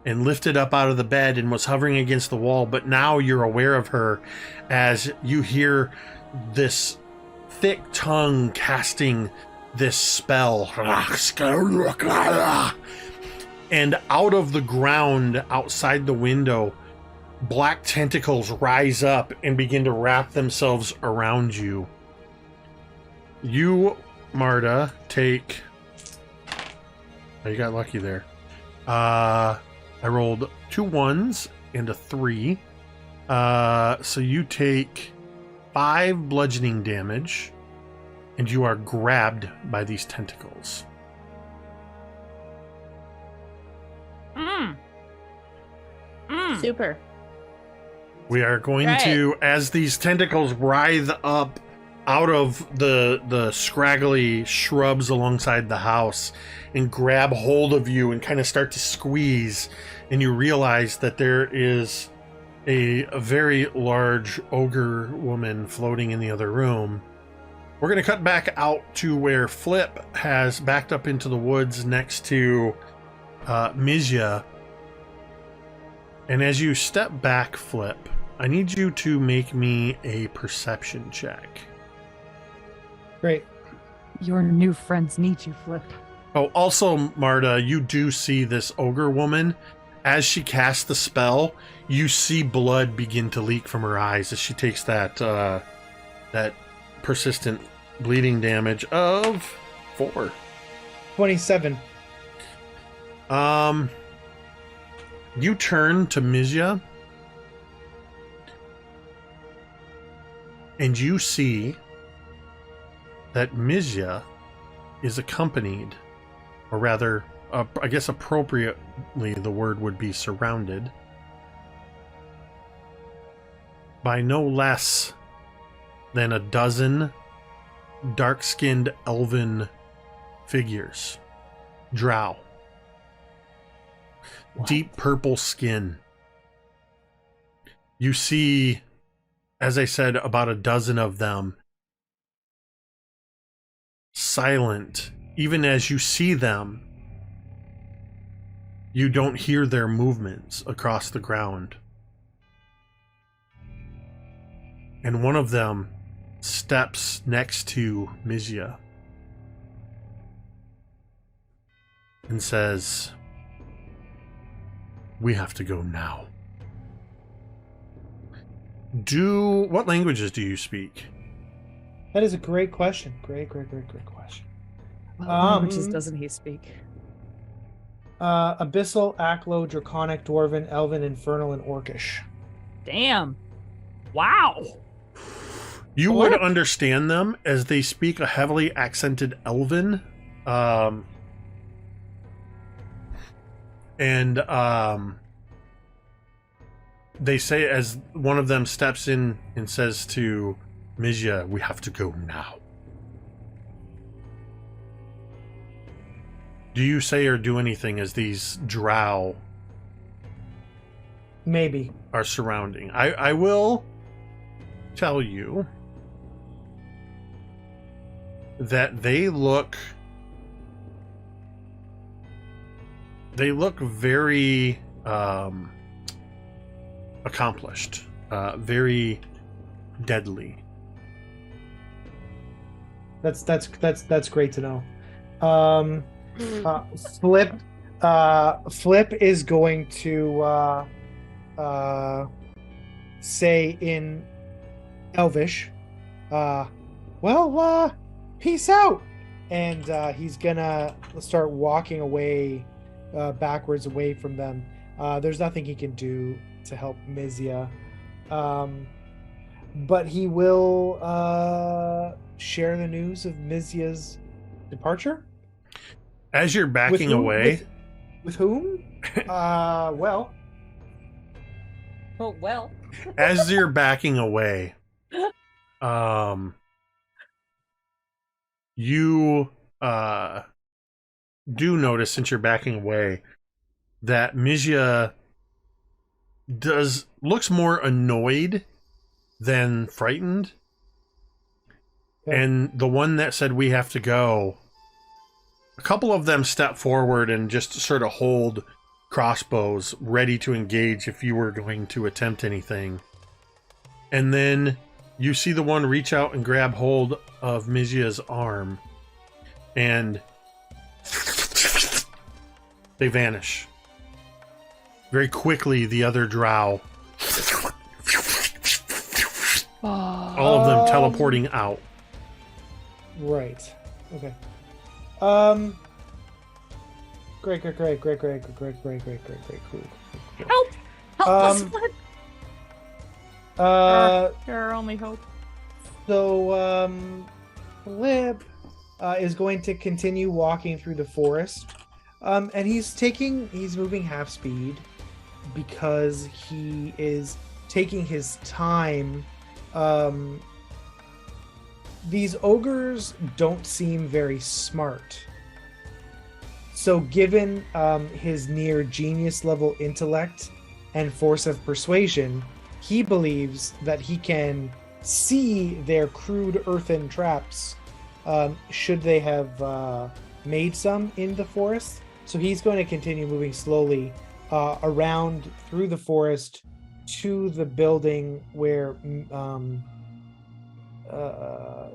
and lifted up out of the bed and was hovering against the wall, but now you're aware of her as you hear this thick tongue casting this spell. And out of the ground outside the window, black tentacles rise up and begin to wrap themselves around you. You, Marda, take... Oh, you got lucky there. I rolled 2 1s and a 3. So you take 5 bludgeoning damage, and you are grabbed by these tentacles. Super. We are going to, as these tentacles writhe up out of the scraggly shrubs alongside the house and grab hold of you and kind of start to squeeze, and you realize that there is a very large ogre woman floating in the other room. We're going to cut back out to where Flip has backed up into the woods next to Mizya. And as you step back, Flip, I need you to make me a perception check. Great. Your new friends need you, Flip. Oh, also, Marda, you do see this ogre woman. As she casts the spell, you see blood begin to leak from her eyes as she takes that persistent bleeding damage of 4. 27. You turn to Mizya, and you see that Mizya is accompanied, or rather, I guess appropriately the word would be surrounded, by no less than a dozen dark-skinned elven figures. Drow. What? Deep purple skin. You see, as I said, about a dozen of them. Silent. Even as you see them, you don't hear their movements across the ground. And one of them steps next to Mizya and says, "We have to go now." What languages do you speak? That is a great question. Great question. What languages doesn't he speak? Abyssal, Aklo, Draconic, Dwarven, Elven, Infernal, and Orcish. Damn. Wow. You would understand them as they speak a heavily accented Elven. They say, as one of them steps in and says to Mizya, "We have to go now." Do you say or do anything as these drow Maybe. are surrounding? I will tell you that they look very accomplished, very deadly. That's great to know. Flip is going to say in Elvish, peace out, and he's gonna start walking away, backwards away from them. There's nothing he can do to help Mizya, but he will share the news of Mizya's departure. As you're backing away, with whom? Well. Oh, well. As you're backing away, you do notice, since you're backing away, that Mizya looks more annoyed than frightened. Okay. And the one that said, "We have to go," a couple of them step forward and just sort of hold crossbows ready to engage if you were going to attempt anything. And then you see the one reach out and grab hold of Mizya's arm, and they vanish. Very quickly, the other drow, all of them teleporting out. Right. Okay. Great. Cool. Help us, Flip. You're our only hope. So, Flip is going to continue walking through the forest. And he's moving half speed because he is taking his time. These ogres don't seem very smart. So given his near genius level intellect and force of persuasion, he believes that he can see their crude earthen traps, should they have made some in the forest. So he's going to continue moving slowly around through the forest to the building where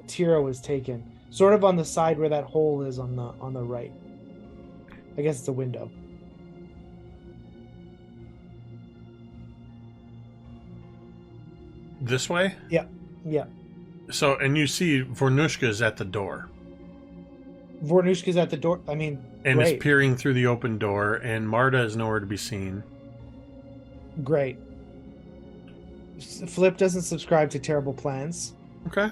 Teera was taken, sort of on the side where that hole is on the right. I guess it's a window. This way? Yeah. So, and you see Vornush'ka's at the door. Vornush'ka's at the door. I mean, and great. is peering through the open door, and Marda is nowhere to be seen. Great. Flip doesn't subscribe to terrible plans. Okay.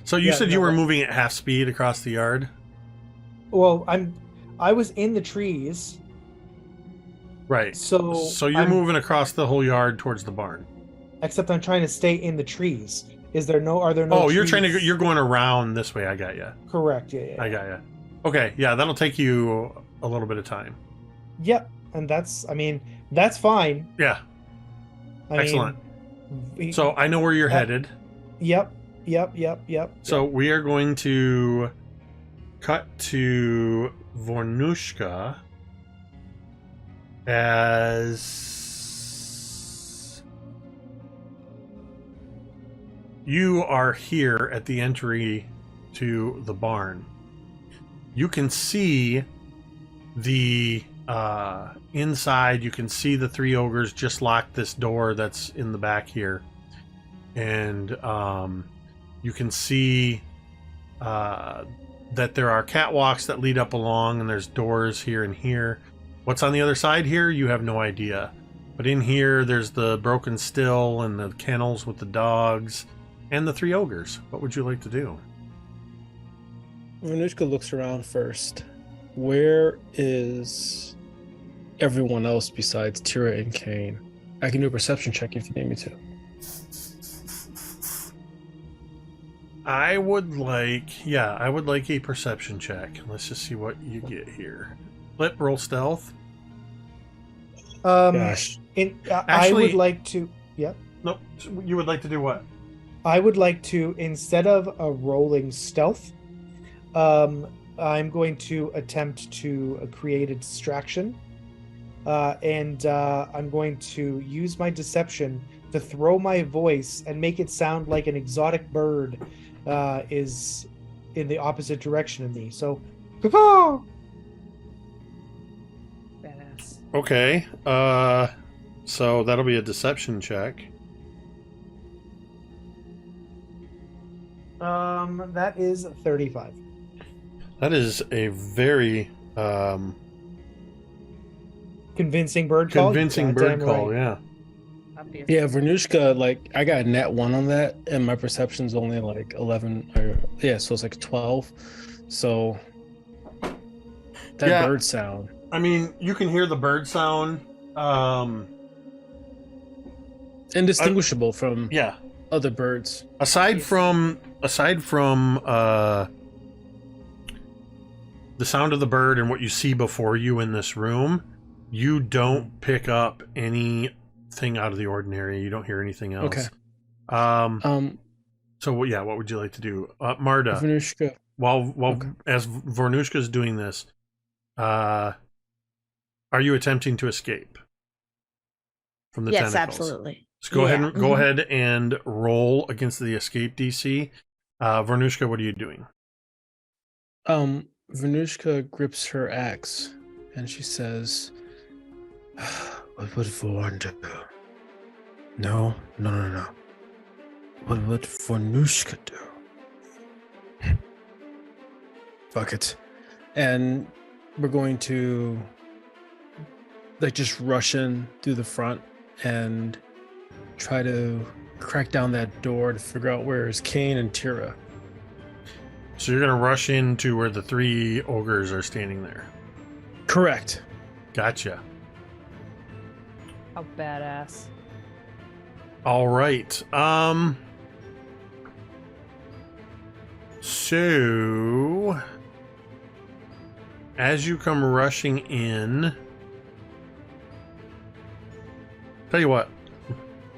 So you said you were moving at half speed across the yard? Well, I was in the trees. Right. So you're moving across the whole yard towards the barn. Except I'm trying to stay in the trees. Are there no Oh, you're trees? you're going around this way. I got you. Correct. Yeah. I got you. Okay, yeah, that'll take you a little bit of time. Yep. And that's fine. Yeah. Excellent. Mean, So I know where you're headed. Yep. So we are going to cut to Vornush'ka as you are here at the entry to the barn. You can see the inside. You can see the three ogres just locked this door that's in the back here, and you can see that there are catwalks that lead up along, and there's doors here and here. What's on the other side here, you have no idea. But in here, there's the broken still and the kennels with the dogs and the three ogres. What would you like to do? Vornush'ka looks around first. Where is everyone else besides Teera and Kane? I can do a perception check if you need me to. I would like a perception check. Let's just see what you get here. Roll stealth. Gosh. I would like to. Yep. Nope. You would like to do what? I would like to, instead of a rolling stealth, I'm going to attempt to create a distraction, and I'm going to use my deception to throw my voice and make it sound like an exotic bird is in the opposite direction of me. So, caw. Badass. Okay. So that'll be a deception check. That is 35. That is a very Convincing bird call. convincing bird call. Right. Yeah. Obvious. Yeah, Vornush'ka, like, I got a nat 1 on that, and my perception's only like 11. So it's like 12. So that bird sound. I mean, you can hear the bird sound. Indistinguishable from Yeah. other birds. Aside from the sound of the bird and what you see before you in this room, you don't pick up anything out of the ordinary. You don't hear anything else. Okay. So what would you like to do, Marda? Vornush'ka. While Okay. as Vornush'ka is doing this, are you attempting to escape from the Yes, tentacles? absolutely. So go Yeah. ahead and roll against the escape DC. Vornush'ka, what are you doing? Vornush'ka grips her axe and she says, "What would Vorn do? No. What would Vornush'ka do? Fuck it." And we're going to like just rush in through the front and try to crack down that door to figure out where is Kane and Teera. So you're gonna rush into where the three ogres are standing there. Correct. Gotcha. How badass. All right. So as you come rushing in, tell you what,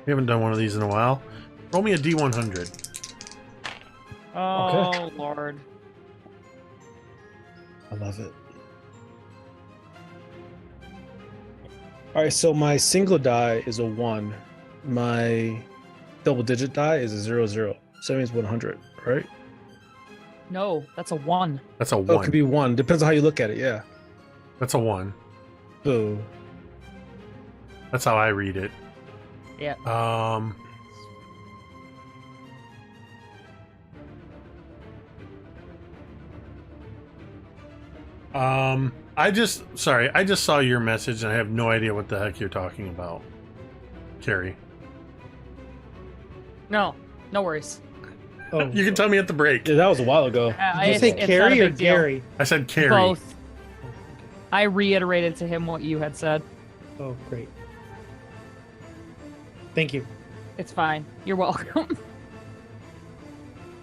we haven't done one of these in a while. Roll me a D100. Oh, Okay. Lord. I love it. All right, so my single die is a 1. My double digit die is a 0, 0. So that means 100, right? No, that's a 1. That's a Oh, it 1. could be 1. Depends on how you look at it, yeah. That's a 1. Oh. That's how I read it. Yeah. I just saw your message and I have no idea what the heck you're talking about, Cari. No worries. Oh, You can tell me at the break. Yeah, that was a while ago. Did you say it's not a Carrie or big deal. Gary? I said Cari. Both. I reiterated to him what you had said. Oh, great. Thank you. It's fine. You're welcome.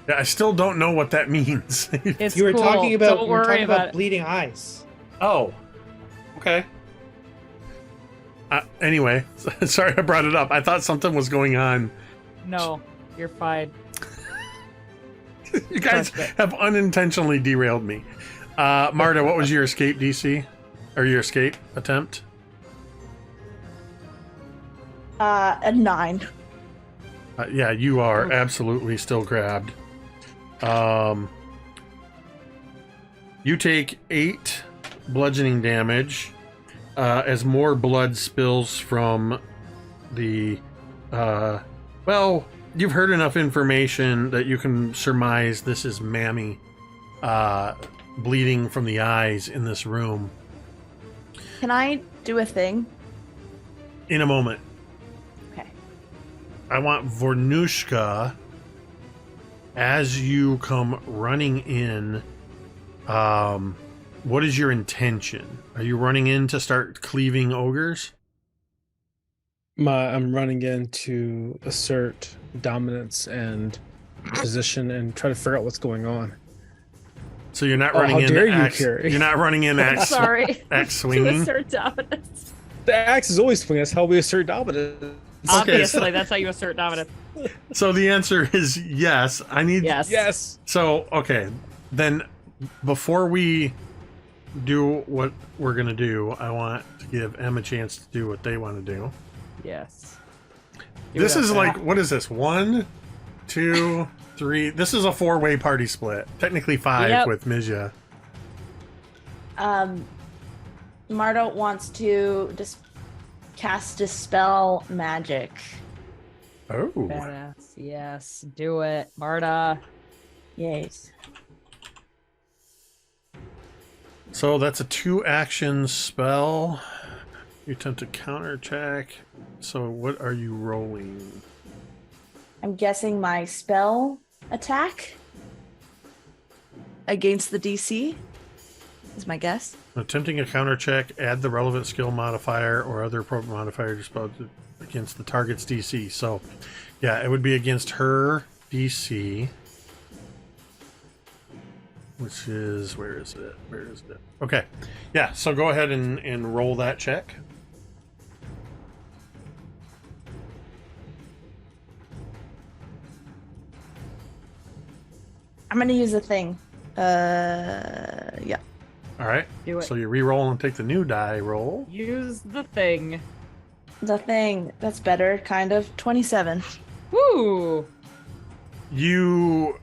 Yeah, I still don't know what that means. It's You were cool. talking about Don't worry about it. bleeding eyes. Oh, okay. Anyway, sorry I brought it up. I thought something was going on. No, you're fine. You guys have unintentionally derailed me. Marda, what was your escape DC? Or your escape attempt? A 9. Yeah, you are absolutely still grabbed. You take 8 bludgeoning damage as more blood spills from the... well, you've heard enough information that you can surmise this is Mammy bleeding from the eyes in this room. Can I do a thing? In a moment. Okay. I want Vornush'ka, as you come running in, what is your intention? Are you running in to start cleaving ogres? I'm running in to assert dominance and position and try to figure out what's going on. So you're not running how in dare you, axe, Cari. you're not running in axe, Sorry. axe To swinging? assert dominance. The axe is always swinging. That's how we assert dominance. Obviously, that's how you assert dominance. So the answer is yes. I need... Yes. Yes. So, okay. Then, before we do what we're going to do, I want to give Em a chance to do what they want to do. Yes. This is like, what is this? 1, 2, 3. This is a 4-way party split. Technically 5 Yep. with Mizya. Marda wants to cast Dispel Magic. Oh. Badass. Yes. Do it. Marda. Yes. So that's a 2-action spell. You attempt to counterattack. So what are you rolling? I'm guessing my spell attack against the DC is my guess. Attempting a countercheck, add the relevant skill modifier or other appropriate modifier to spell against the target's DC. So, yeah, it would be against her DC. Which is... Where is it? Where is it? Okay. Yeah, so go ahead and roll that check. I'm gonna use a thing. Yeah. All right. Do it. So you re-roll and take the new die roll. Use the thing. The thing. That's better, kind of. 27. Woo! You...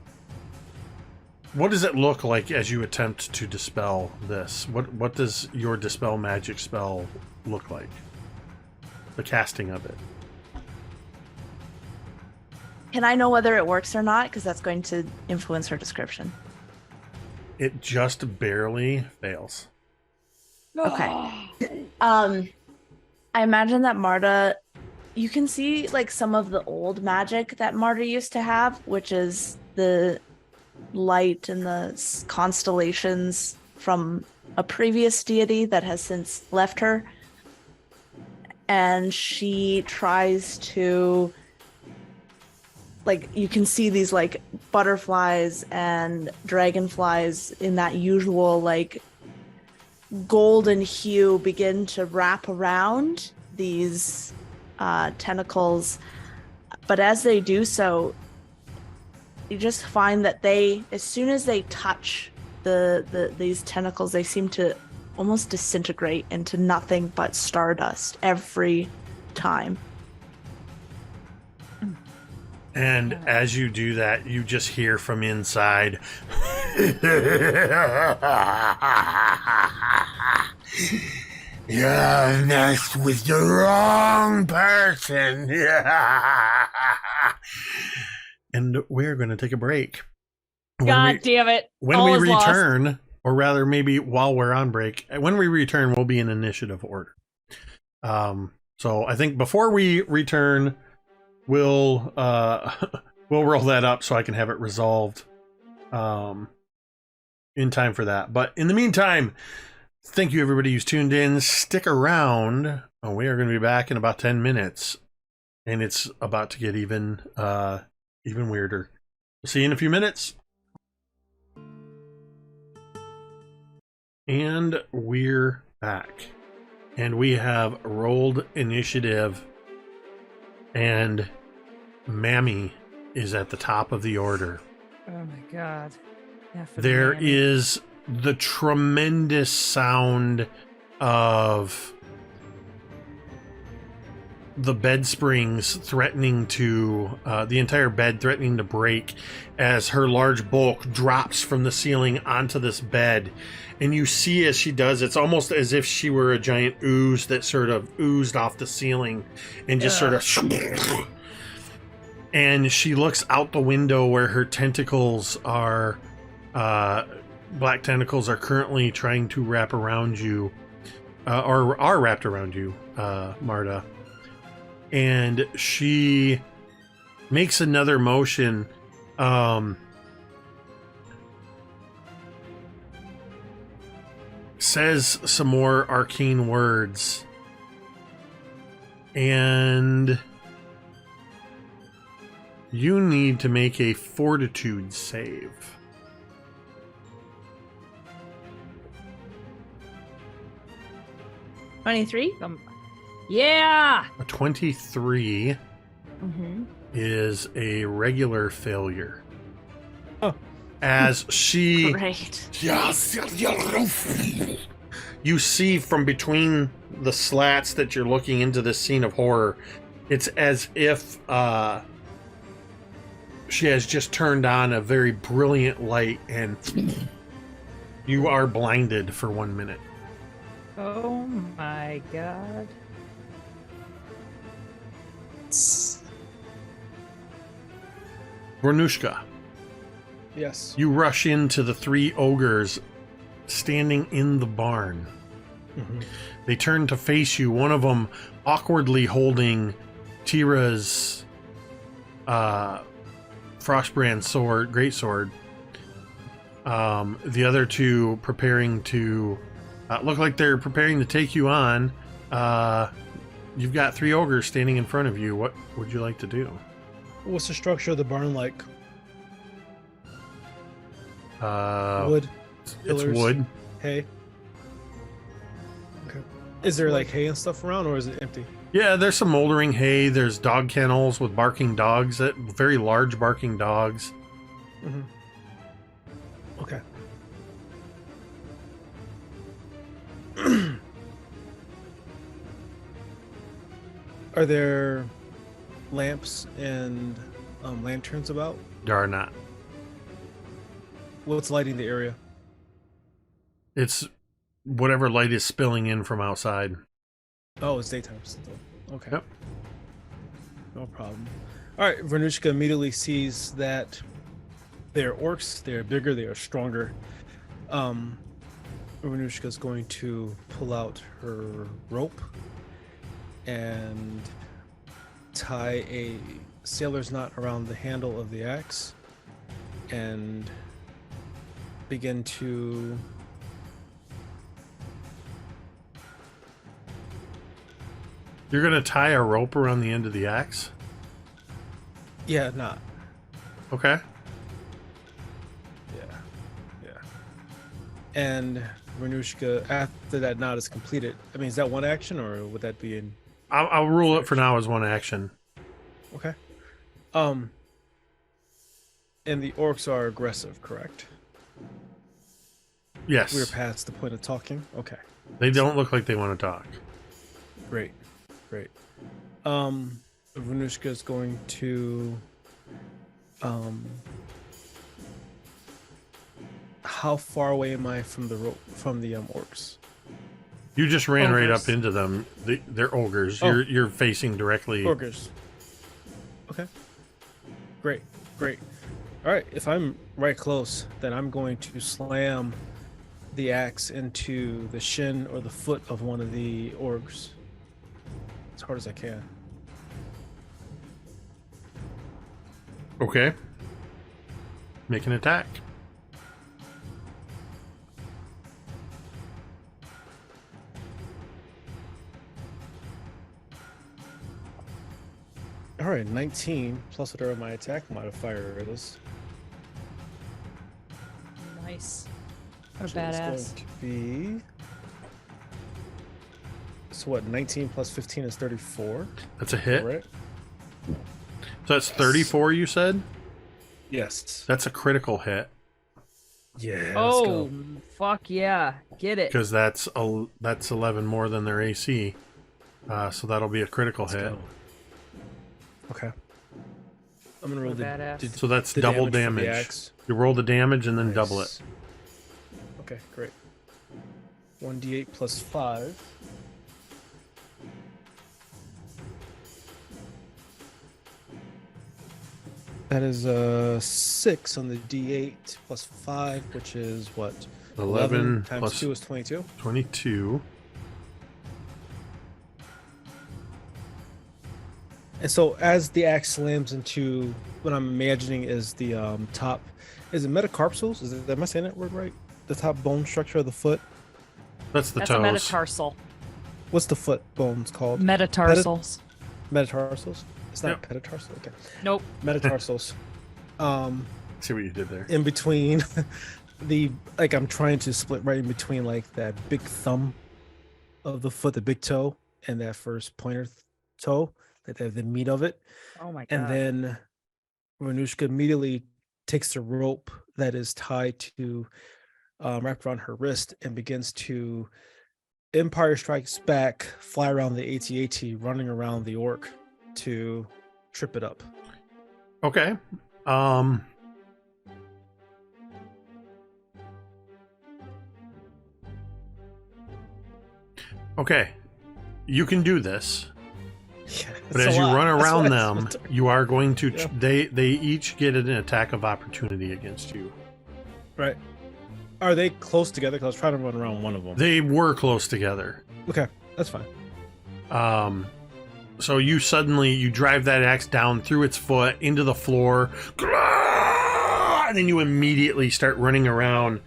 What does it look like as you attempt to dispel this? What does your dispel magic spell look like? The casting of it. Can I know whether it works or not? Because that's going to influence her description. It just barely fails. Okay. I imagine that Marda, you can see like some of the old magic that Marda used to have, which is the light and the constellations from a previous deity that has since left her. And she tries to, like, you can see these like butterflies and dragonflies in that usual like golden hue begin to wrap around these tentacles. But as they do so, you just find that they, as soon as they touch these tentacles, they seem to almost disintegrate into nothing but stardust every time. And as you do that, you just hear from inside. You've messed with the wrong person. And we're going to take a break. God damn it. When All we is lost. return, or rather maybe while we're on break, when we return, we'll be in initiative order. So I think before we return, we'll roll that up so I can have it resolved in time for that. But in the meantime, thank you everybody who's tuned in. Stick around. We are going to be back in about 10 minutes and it's about to get even weirder. We'll see you in a few minutes. And we're back. And we have rolled initiative, and Mammy is at the top of the order. Oh my god. There is the tremendous sound of the bed springs threatening to, the entire bed threatening to break as her large bulk drops from the ceiling onto this bed. And you see as she does, it's almost as if she were a giant ooze that sort of oozed off the ceiling and just sort of... And she looks out the window where her tentacles are... black tentacles are currently trying to wrap around you, or are wrapped around you, Marda. And she makes another motion. Says some more arcane words. And you need to make a fortitude save. 23? Yeah! A 23 Mm-hmm. is a regular failure. Oh. As she... Great. You see from between the slats that you're looking into this scene of horror, it's as if she has just turned on a very brilliant light and you are blinded for 1 minute. Oh my god. Vornush'ka, Yes. you rush into the three ogres standing in the barn. Mm-hmm. They turn to face you, one of them awkwardly holding Teera's Frostbrand sword, greatsword. The other two preparing to look like they're preparing to take you on. You've got three ogres standing in front of you. What would you like to do? What's the structure of the barn like? Wood. It's Pillars, wood. Hay. Okay. Is there like hay and stuff around, or is it empty? Yeah, there's some moldering hay. There's dog kennels with barking dogs, very large barking dogs. Mm-hmm. Okay. Are there lamps and lanterns about? There are not. What's lighting the area? It's whatever light is spilling in from outside. Oh, it's daytime still. Okay. Yep. No problem. All right, Vornush'ka immediately sees that they're orcs. They're bigger. They are stronger. Vornush'ka is going to pull out her rope and tie a sailor's knot around the handle of the axe and begin to You're gonna tie a rope around the end of the axe? knot. Okay. Yeah. And Vornush'ka, after that knot is completed, I mean, is that one action or would that be in? I'll rule it for now as one action. Okay. And the orcs are aggressive, correct? Yes. We're past the point of talking. Okay. They don't look like they want to talk. Great. Vornush'ka is going to how far away am I from the orcs? You just ran right Ogres. up into them. They're ogres. Oh. You're facing directly. Ogres. Okay. Great. All right, if I'm right close, then I'm going to slam the axe into the shin or the foot of one of the orcs as hard as I can. Okay. Make an attack. All right, 19 plus whatever my attack modifier is. Nice. What a So it's badass. going to be. So what? 19 plus 15 is 34. That's a hit. All right. So that's 34, you said? Yes. That's a critical hit. Yeah. Let's Oh, go. fuck yeah. Get it. Because that's 11 more than their AC. So that'll be a critical Let's hit. go. Okay. I'm gonna roll What a badass. So that's the double for the damage. axe. You roll the damage and then double it. Nice. Okay, great. 1d8 plus 5. That is 6 on the d8 plus 5, which is what? 11 times plus 2 is 22. 22. And so as the axe slams into what I'm imagining is the top, is it metacarpals? Am I saying that word right? The top bone structure of the foot. That's the That's toes. a metatarsal. What's the foot bones called? Metatarsals. Metatarsals. It's not Yep. metatarsal. Okay. Nope. Metatarsals. See what you did there. In between I'm trying to split right in between like that big thumb of the foot, the big toe, and that first pointer toe, like the meat of it. Oh my god. And then Vornush'ka immediately takes the rope that is tied to wrapped around her wrist and begins to Empire Strikes Back, fly around the AT-AT, running around the orc to trip it up. Okay. Okay. You can do this. Yeah, But it's as a you lot. run That's around why them, you are going to Yeah. they each get an attack of opportunity against you. Right. Are they close together? Because I was trying to run around one of them. They were close together. Okay, that's fine. So you drive that axe down through its foot into the floor, and then you immediately start running around.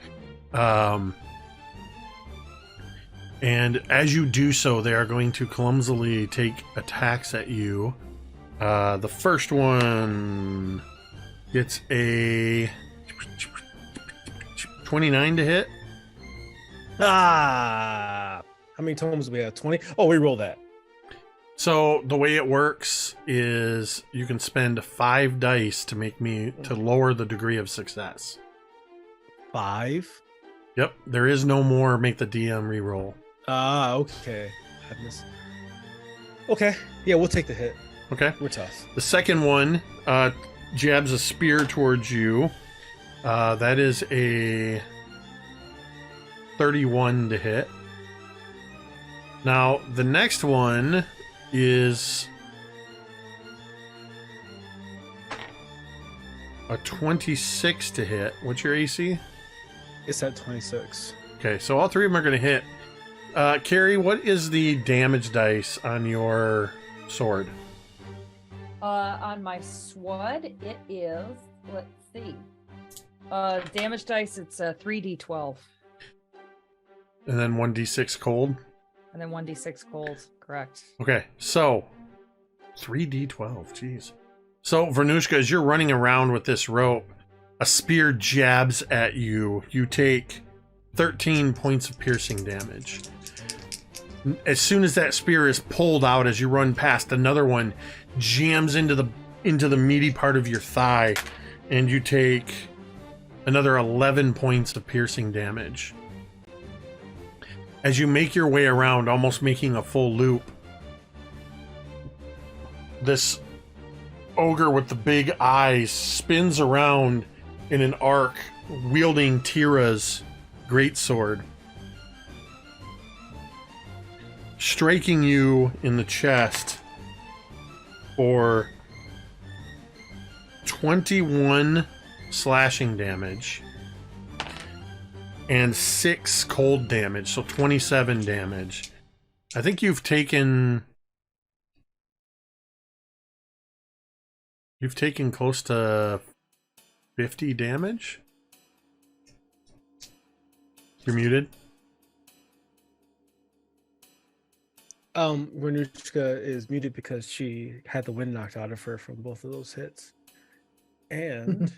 And as you do so, they are going to clumsily take attacks at you. The first one gets a 29 to hit. How many tomes do we have? 20? Oh, we roll that. So the way it works is you can spend 5 dice to lower the degree of success. 5? Yep, there is no more make the DM reroll. Okay. Okay, yeah, we'll take the hit. Okay. We're tough. The second one jabs a spear towards you. That is a 31 to hit. Now, the next one is a 26 to hit. What's your AC? It's at 26. Okay, so all 3 of them are going to hit. Cari, what is the damage dice on your sword? On my sword, it is. Let's see. Damage dice. It's a 3d12, And then 1d6 cold? and then 1d6 cold. Correct. Okay, so 3d12, jeez. So, Vornush'ka, as you're running around with this rope, a spear jabs at you. You take 13 points of piercing damage. As soon as that spear is pulled out, as you run past, another one jams into the meaty part of your thigh, and you take another 11 points of piercing damage. As you make your way around, almost making a full loop, this ogre with the big eyes spins around in an arc, wielding Teera's greatsword, striking you in the chest for 21 slashing damage and 6 cold damage, so 27 damage. I think you've taken close to 50 damage. You're muted. Vornush'ka is muted because she had the wind knocked out of her from both of those hits. And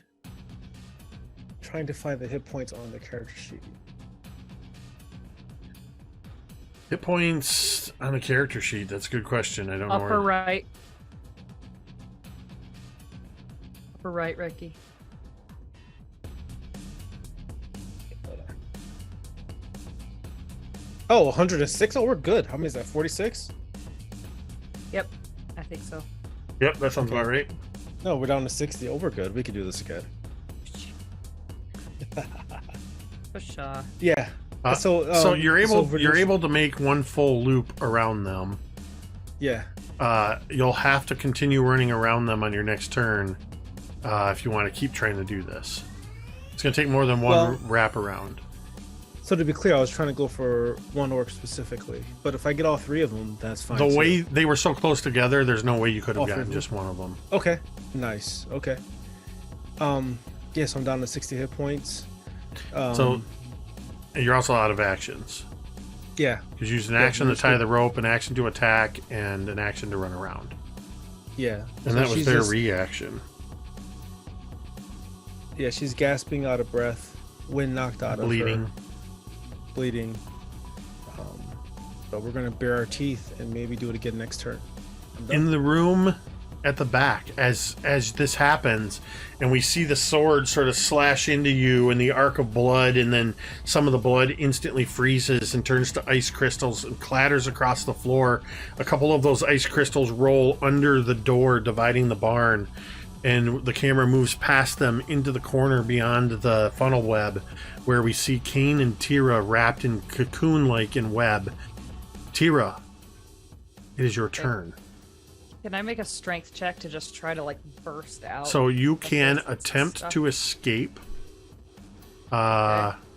trying to find the hit points on the character sheet. Hit points on the character sheet. That's a good question. I don't know. Upper right. Upper right, Ricky. Oh, 106? Oh, we're good. How many is that? 46? Yep, I think so. Yep, that sounds about right. No, we're down to 60. Oh, we're good. We can do this again. Pshaw. Yeah. So you're able to make one full loop around them. Yeah. You'll have to continue running around them on your next turn if you want to keep trying to do this. It's going to take more than one wrap around. So to be clear, I was trying to go for one orc specifically, but if I get all three of them, that's fine. The way they were so close together, there's no way you could have All three gotten of them? just one of them. Okay. Nice. Okay. Yeah, so I'm down to 60 hit points. So you're also out of actions. Yeah. Because you use an action to tie the rope, an action to attack, and an action to run around. Yeah. And that was their reaction. Yeah, she's gasping out of breath, wind knocked out of her. Bleeding. But we're gonna bare our teeth and maybe do it again next turn. In the room at the back, as this happens, and we see the sword sort of slash into you and the arc of blood, and then some of the blood instantly freezes and turns to ice crystals and clatters across the floor. A couple of those ice crystals roll under the door dividing the barn, and the camera moves past them into the corner beyond the funnel web, where we see Kane and Teera wrapped in cocoon-like in web. Teera, it is your turn. Can I make a strength check to just try to, like, burst out? So you can attempt to escape,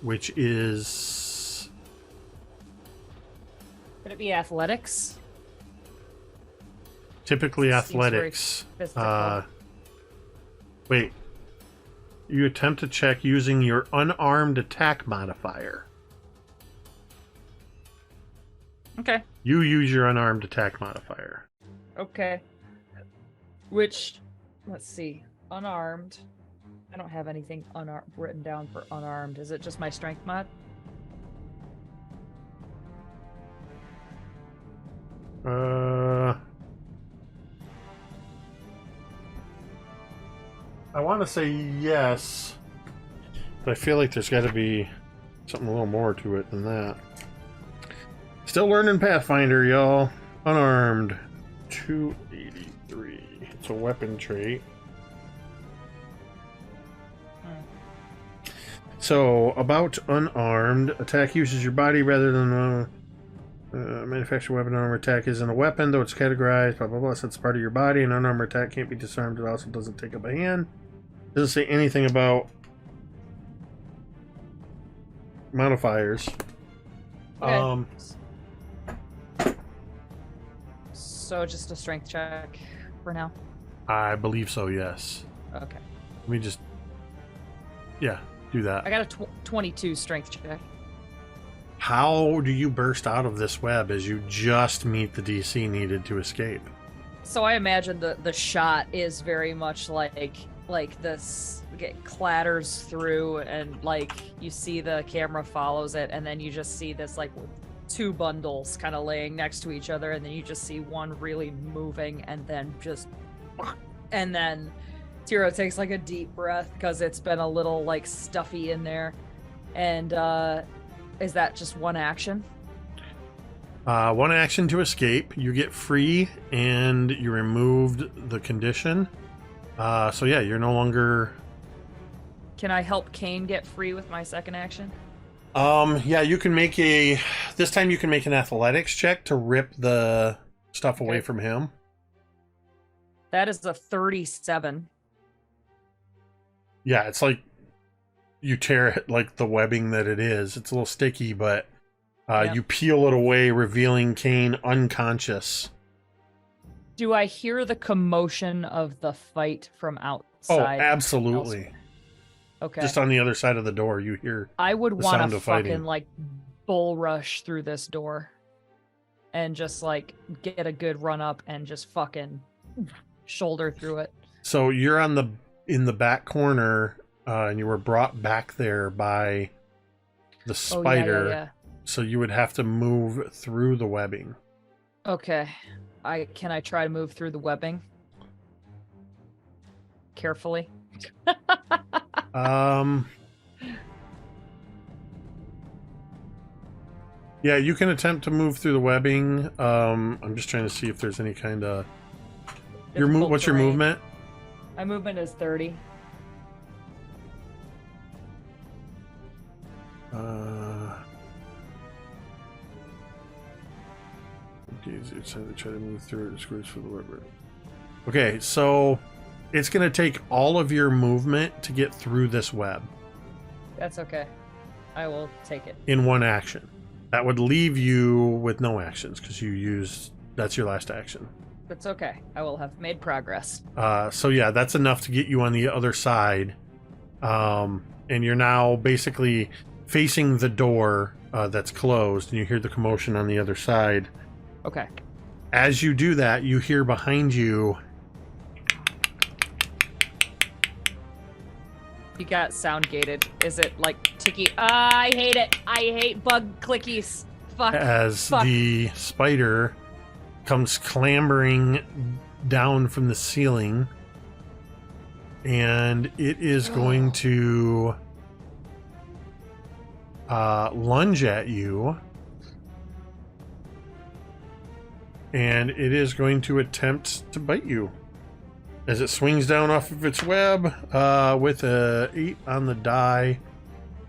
which is... Could it be athletics? Typically athletics. Wait. You attempt to check using your unarmed attack modifier. Okay. You use your unarmed attack modifier. Okay. Which, let's see, unarmed. I don't have anything written down for unarmed. Is it just my strength mod? I want to say yes, but I feel like there's got to be something a little more to it than that. Still learning Pathfinder, y'all. Unarmed. 283. It's a weapon trait. So, about unarmed, attack uses your body rather than manufactured weapon. Unarmed attack isn't a weapon, though it's categorized, blah, blah, blah. So it's part of your body. An unarmed attack can't be disarmed. It also doesn't take up a hand. Doesn't say anything about modifiers. Okay. So just a strength check for now? I believe so, yes. Okay. Let me just... Yeah, do that. I got a 22 strength check. How do you burst out of this web as you just meet the DC needed to escape? So I imagine the shot is very much like this, it clatters through, and like you see the camera follows it, and then you just see this like two bundles kind of laying next to each other, and then you just see one really moving, and then just, and then Teera takes like a deep breath because it's been a little like stuffy in there. And is that just one action? One action to escape. You get free, and you removed the condition. So yeah, you're no longer... Can I help Kane get free with my second action? Yeah, you can make a... This time you can make an athletics check to rip the stuff away from him. That is a 37. Yeah, it's like you tear it like the webbing that it is. It's a little sticky, but you peel it away, revealing Kane unconscious. Do I hear the commotion of the fight from outside? Oh, absolutely. Okay. Just on the other side of the door, you hear I would want to fucking fighting. like bull rush through this door. and just like get a good run up and just fucking shoulder through it. So you're in the back corner, and you were brought back there by the spider. Yeah. So you would have to move through the webbing. Okay. Can I try to move through the webbing? Carefully. Yeah, you can attempt to move through the webbing. I'm just trying to see if there's any kind of what's your movement? My movement is 30. Okay, so it's time to try to move through it. Screws for the webber. Okay, so it's going to take all of your movement to get through this web. That's okay. I will take it. In one action. That would leave you with no actions because that's your last action. That's okay. I will have made progress. So yeah, that's enough to get you on the other side. And you're now basically facing the door that's closed, and you hear the commotion on the other side. Okay. As you do that, you hear behind you. You got sound gated. Is it like ticky? I hate it. I hate bug clickies. Fuck. Fuck. The spider comes clambering down from the ceiling, and it is going to lunge at you, and it is going to attempt to bite you as it swings down off of its web with a 8 on the die.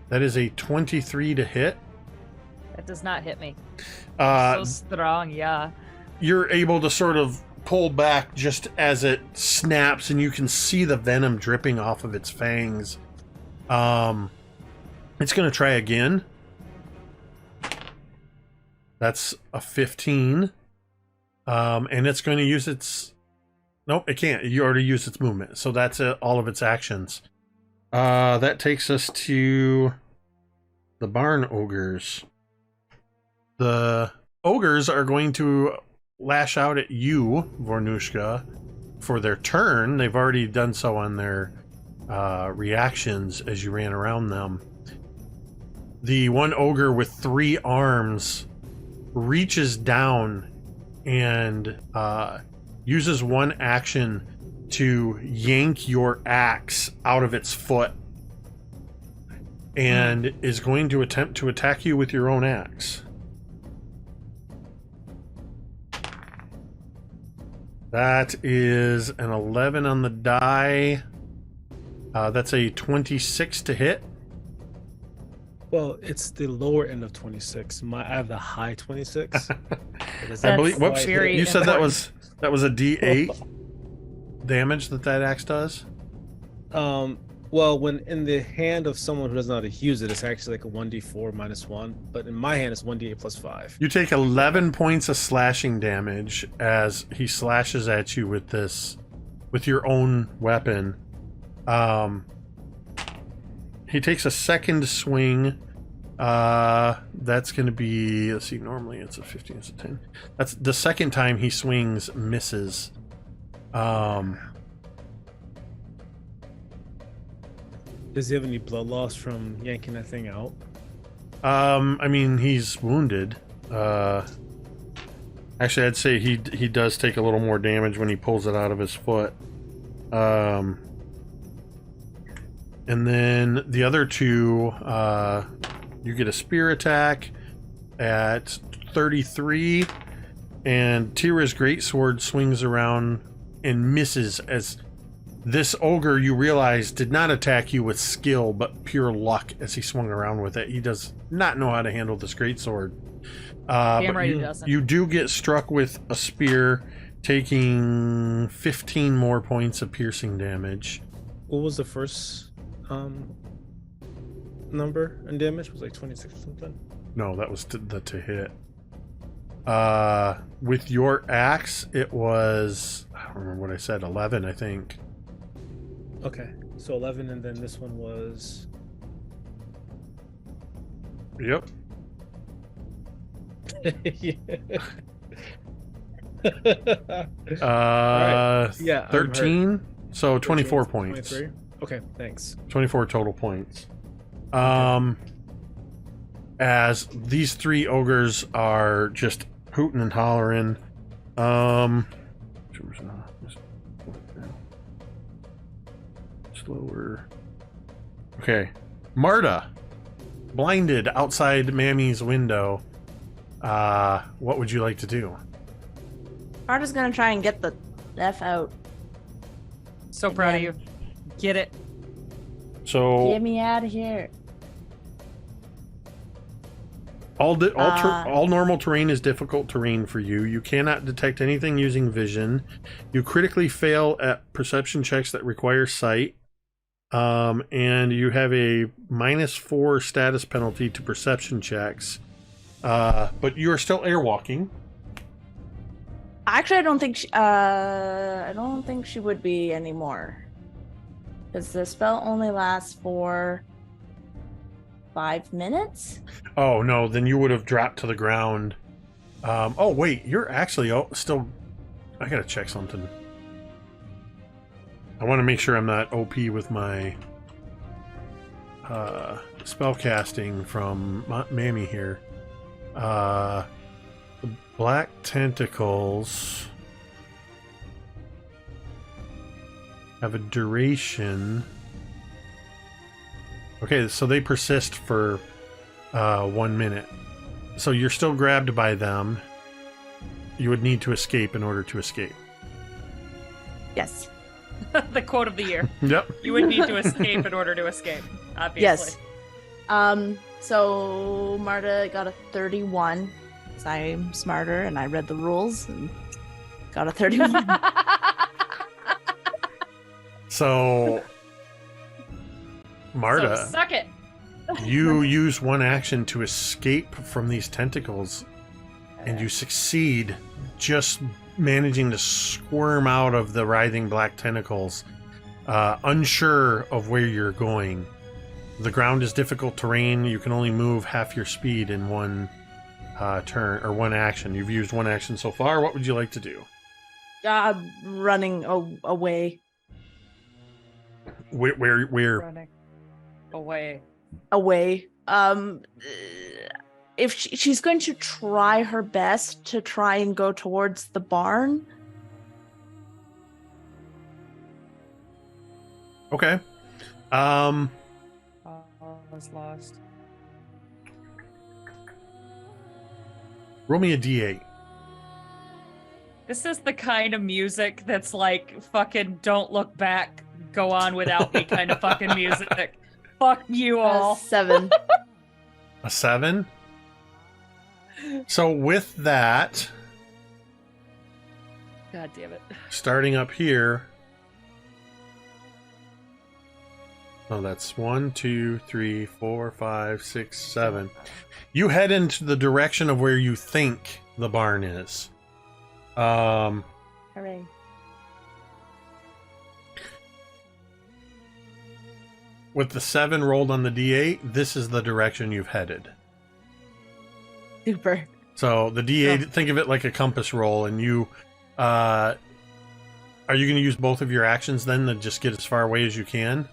That is a 23 to hit. That does not hit me. So strong, yeah. You're able to sort of pull back just as it snaps, and you can see the venom dripping off of its fangs. It's going to try again. That's a 15. And it's going to use its... Nope, it can't. You already used its movement. So that's all of its actions. That takes us to the barn ogres. The ogres are going to lash out at you, Vornush'ka, for their turn. They've already done so on their reactions as you ran around them. The one ogre with 3 arms reaches down and uses one action to yank your axe out of its foot, and is going to attempt to attack you with your own axe. That is an 11 on the die. That's a 26 to hit. Well, it's the lower end of 26. I have the high 26. I believe. Whoops! You said that was a D8 damage that axe does. Well, when in the hand of someone who doesn't know how to use it, it's actually like a 1d4 minus 1. But in my hand, it's 1d8 plus 5. You take 11 points of slashing damage as he slashes at you with your own weapon. He takes a second swing. That's going to be, let's see, normally it's a 15, it's a 10. That's the second time he swings, misses. Does he have any blood loss from yanking that thing out? I mean, he's wounded. Actually, I'd say he does take a little more damage when he pulls it out of his foot. And then the other two, you get a spear attack at 33, and Teera's greatsword swings around and misses as this ogre, you realize, did not attack you with skill, but pure luck as he swung around with it. He does not know how to handle this greatsword. Damn right he doesn't. You do get struck with a spear, taking 15 more points of piercing damage. What was the first number in damage? Was it like 26 or something? No, that was to hit. With your axe, it was, I don't remember what I said, 11, I think. Okay, so 11, and then this one was... Yep. Yeah. Right. Yeah, 13. So 24 points. 23. Okay, thanks. 24 total points. As these three ogres are just hooting and hollering. Slower. Okay. Marda, blinded outside Mammy's window. What would you like to do? Marda's gonna try and get the F out. So proud of you. Get it. So Get me out of here. all normal terrain is difficult terrain for you. You cannot detect anything using vision. You critically fail at perception checks that require sight. And you have a -4 status penalty to perception checks. But you are still airwalking. Actually, I don't think she would be anymore. Because the spell only lasts for 5 minutes? Oh, no, then you would have dropped to the ground. Oh, wait, you're actually still... I gotta check something. I want to make sure I'm not OP with my spell casting from Mammy here. The black tentacles have a duration. Okay, so they persist for 1 minute. So you're still grabbed by them. You would need to escape in order to escape. Yes. The quote of the year. Yep. You would need to escape in order to escape, obviously. Yes. So Marda got a 31. Because I'm smarter and I read the rules and got a 31. So, Marda, So suck it. you use one action to escape from these tentacles, and you succeed, just managing to squirm out of the writhing black tentacles, unsure of where you're going. The ground is difficult terrain. You can only move half your speed in one turn, or one action. You've used one action so far. What would you like to do? Running away. Where? Running away. Away. If she's going to try her best to try and go towards the barn. Okay. I was lost. Roll me a d8. This is the kind of music that's like fucking don't look back, go on without me kind of fucking music. Fuck you all. 7. A 7? So with that, God damn it. starting up here. Oh, that's 1, 2, 3, 4, 5, 6, 7. You head into the direction of where you think the barn is. Hooray. With the 7 rolled on the d8, this is the direction you've headed. Super. So the d8, think of it like a compass roll, and you, are you going to use both of your actions then to just get as far away as you can?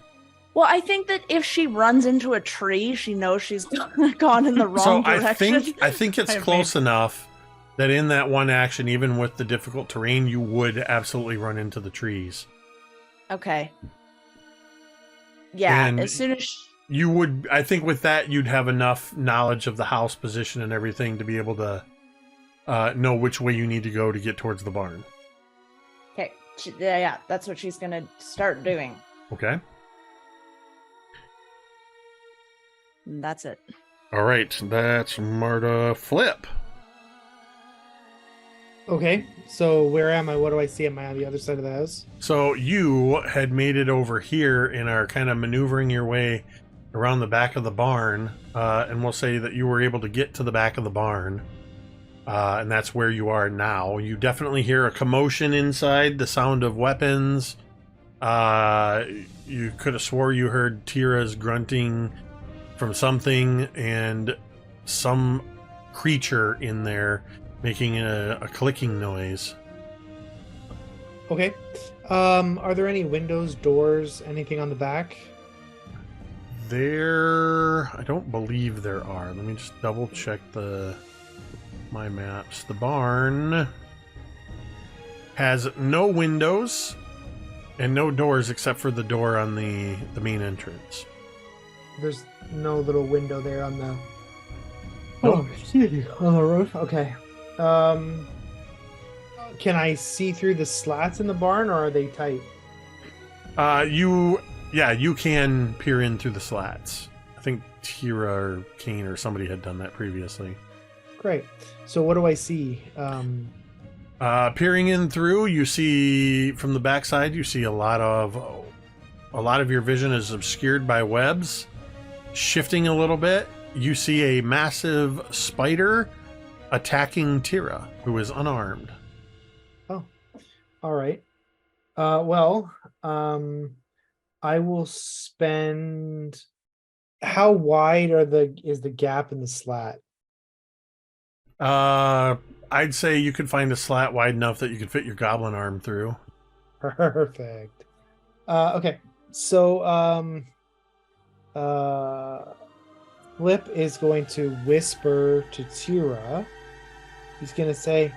Well, I think that if she runs into a tree, she knows she's gone in the wrong direction. I think it's close enough that in that one action, even with the difficult terrain, you would absolutely run into the trees. Okay. Yeah, And as soon as you would, I think with that, you'd have enough knowledge of the house position and everything to be able to know which way you need to go to get towards the barn. Okay. Yeah, that's what she's gonna start doing. Okay. And that's it. All right. That's Marda. Flip. Okay, so where am I? What do I see? Am I on the other side of the house? So you had made it over here and are kind of maneuvering your way around the back of the barn. And we'll say that you were able to get to the back of the barn. And that's where you are now. You definitely hear a commotion inside, the sound of weapons. You could have swore you heard Teera's grunting from something and some creature in there making a clicking noise. Okay. Are there any windows, doors, anything on the back? I don't believe there are. Let me just double check my maps. The barn has no windows and no doors except for the door on the main entrance. There's no little window there on the. Nope. Oh, excuse me, on the roof. Okay. Can I see through the slats in the barn, or are they tight? You can peer in through the slats. I think Teera or Kane or somebody had done that previously. Great. So what do I see? Peering in through, you see from the backside, you see a lot of your vision is obscured by webs. Shifting a little bit, you see a massive spider attacking Teera, who is unarmed. Oh, all right. I will spend. How wide is the gap in the slat? I'd say you could find a slat wide enough that you could fit your goblin arm through. Perfect. Okay. So Flip is going to whisper to Teera. He's gonna say,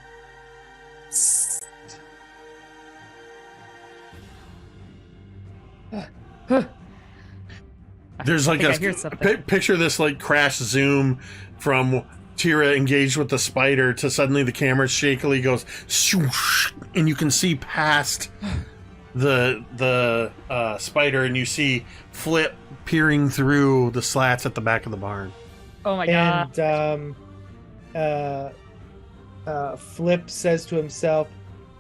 There's like picture this like crash zoom from Teera engaged with the spider to suddenly the camera shakily goes swoosh, and you can see past the spider, and you see Flip peering through the slats at the back of the barn. Oh my god. And Flip says to himself,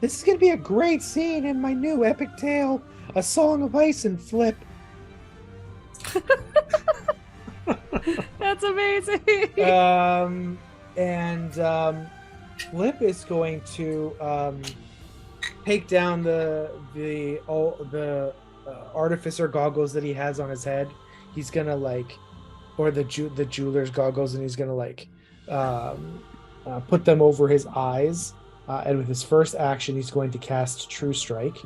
"This is going to be a great scene in my new epic tale, A Song of Ice and Flip." That's amazing. Flip is going to take down the artificer goggles that he has on his head. He's gonna or the jeweler's goggles, and he's gonna put them over his eyes. And with his first action, he's going to cast True Strike.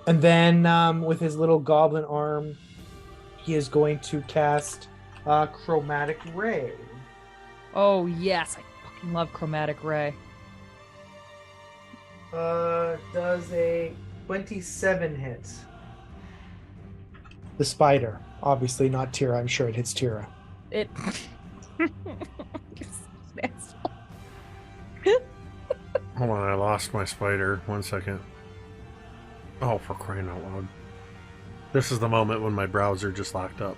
And then with his little goblin arm, he is going to cast Chromatic Ray. Oh yes, I fucking love Chromatic Ray. Does a 27 hit? The spider, obviously not Teera. I'm sure it hits Teera. It. Hold on, I lost my spider. 1 second. Oh, for crying out loud. This is the moment when my browser just locked up.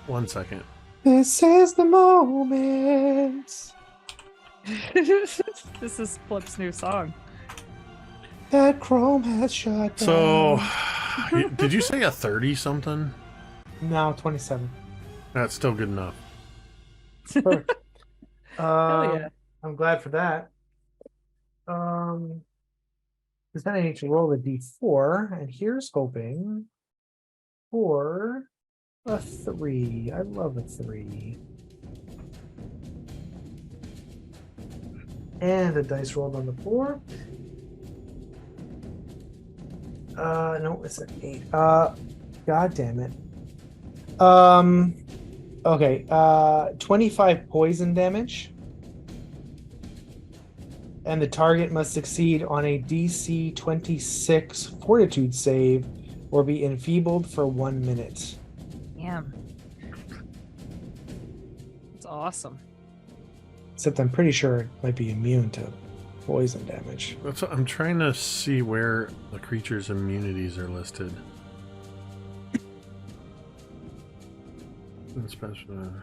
1 second. This is the moment. This is Flip's new song. That Chrome has shut down. So, did you say a 30 something? No, 27. That's still good enough. Perfect. Hell yeah. I'm glad for that. Because then I need to roll a d4, and here's hoping for a 3. I love a 3. And the dice rolled on the 4. No, it's an 8. God damn it. Okay. 25 poison damage. And the target must succeed on a DC 26 Fortitude save or be enfeebled for 1 minute. Damn. That's awesome. Except I'm pretty sure it might be immune to poison damage. I'm trying to see where the creature's immunities are listed. Special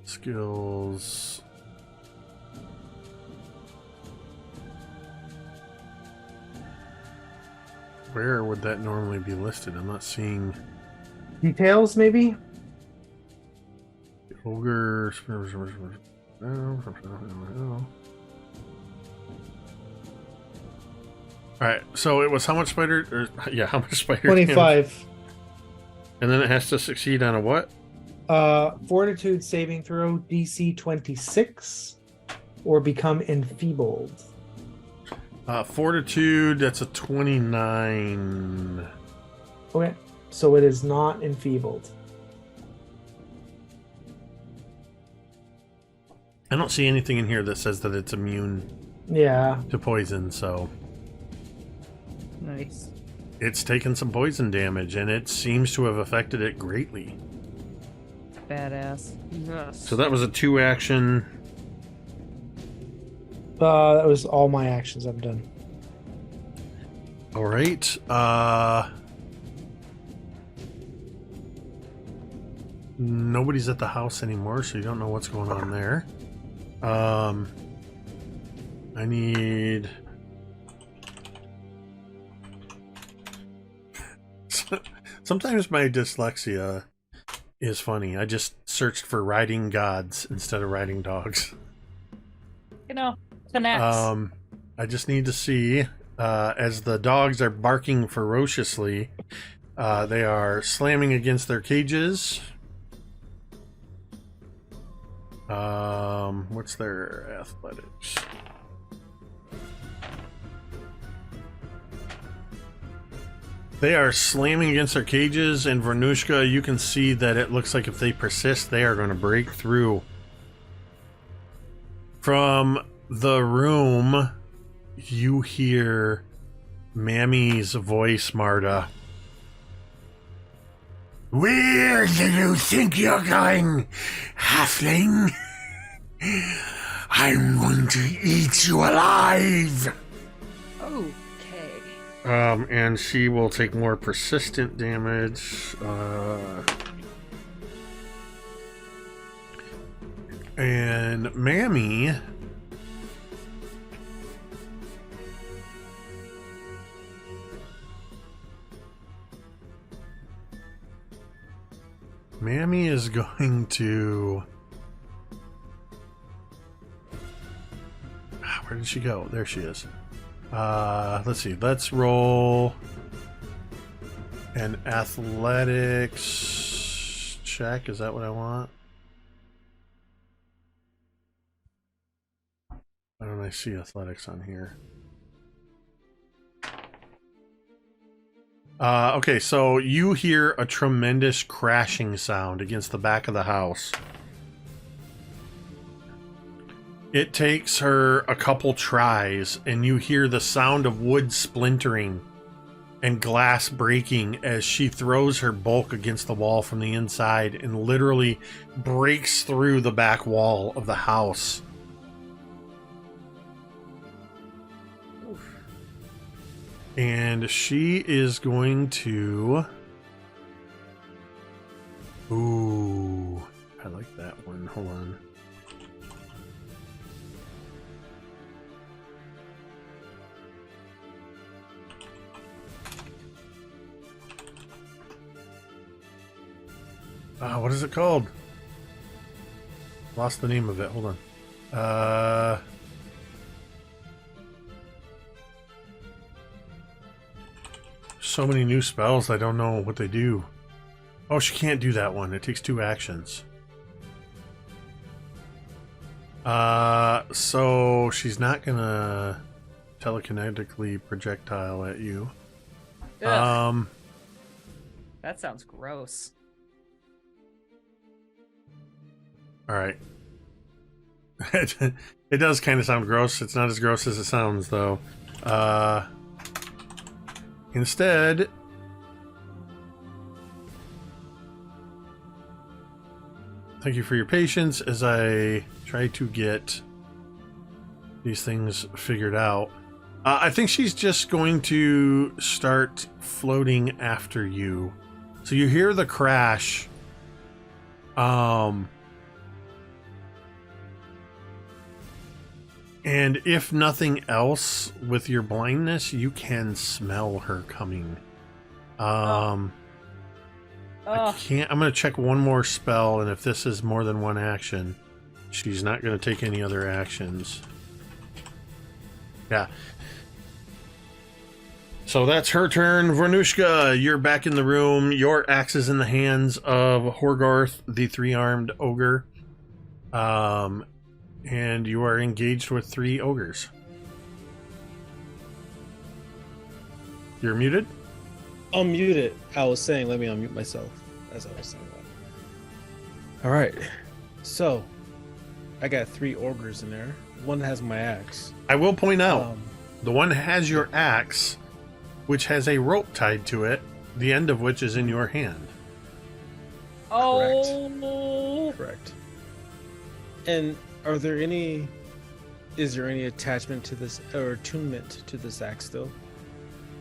skills. Where would that normally be listed? I'm not seeing Details, maybe? ogre. Alright, so it was how much spider? How much spider? 25. Damage? And then it has to succeed on a what? Fortitude saving throw DC 26 or become enfeebled. Fortitude, that's a 29. Okay. So it is not enfeebled. I don't see anything in here that says that it's immune Yeah. to poison, so Nice. it's taken some poison damage, and it seems to have affected it greatly. Badass. Yes. So that was a 2-action. That was all my actions. I'm done. All right. Nobody's at the house anymore, so you don't know what's going on there. I need... Sometimes my dyslexia is funny. I just searched for riding gods instead of riding dogs. You know, connects. I just need to see, as the dogs are barking ferociously, they are slamming against their cages. What's their athletics? They are slamming against their cages, and Vornush'ka, you can see that it looks like if they persist, they are going to break through. From the room, you hear Mammy's voice, Marda. Where do you think you're going, halfling? I'm going to eat you alive! Okay. And she will take more persistent damage. And Mammy... Mammy is going to... Where did she go? There she is. Let's see. Let's roll an athletics check. Is that what I want? Why don't I see athletics on here? Okay, so you hear a tremendous crashing sound against the back of the house. It takes her a couple tries, and you hear the sound of wood splintering and glass breaking as she throws her bulk against the wall from the inside and literally breaks through the back wall of the house. And she is going to... Ooh, I like that one. Hold on. What is it called? Lost the name of it. Hold on. So many new spells, I don't know what they do. Oh, she can't do that one. It takes 2 actions. So she's not gonna telekinetically projectile at you. Ugh. That sounds gross. All right. It does kind of sound gross. It's not as gross as it sounds, though. Instead, thank you for your patience as I try to get these things figured out. I think she's just going to start floating after you. So you hear the crash. And if nothing else, with your blindness, you can smell her coming. I can't. I'm going to check one more spell, and if this is more than one action, she's not going to take any other actions. Yeah. So that's her turn. Vornush'ka, you're back in the room. Your axe is in the hands of Horgarth, the 3-armed ogre. And you are engaged with 3 ogres. You're muted? Unmute it. I was saying, let me unmute myself as I was saying that. All right. So, I got 3 ogres in there. One has my axe. I will point out, the one has your axe, which has a rope tied to it, the end of which is in your hand. Oh, Correct. And is there any attachment to this or attunement to this axe still?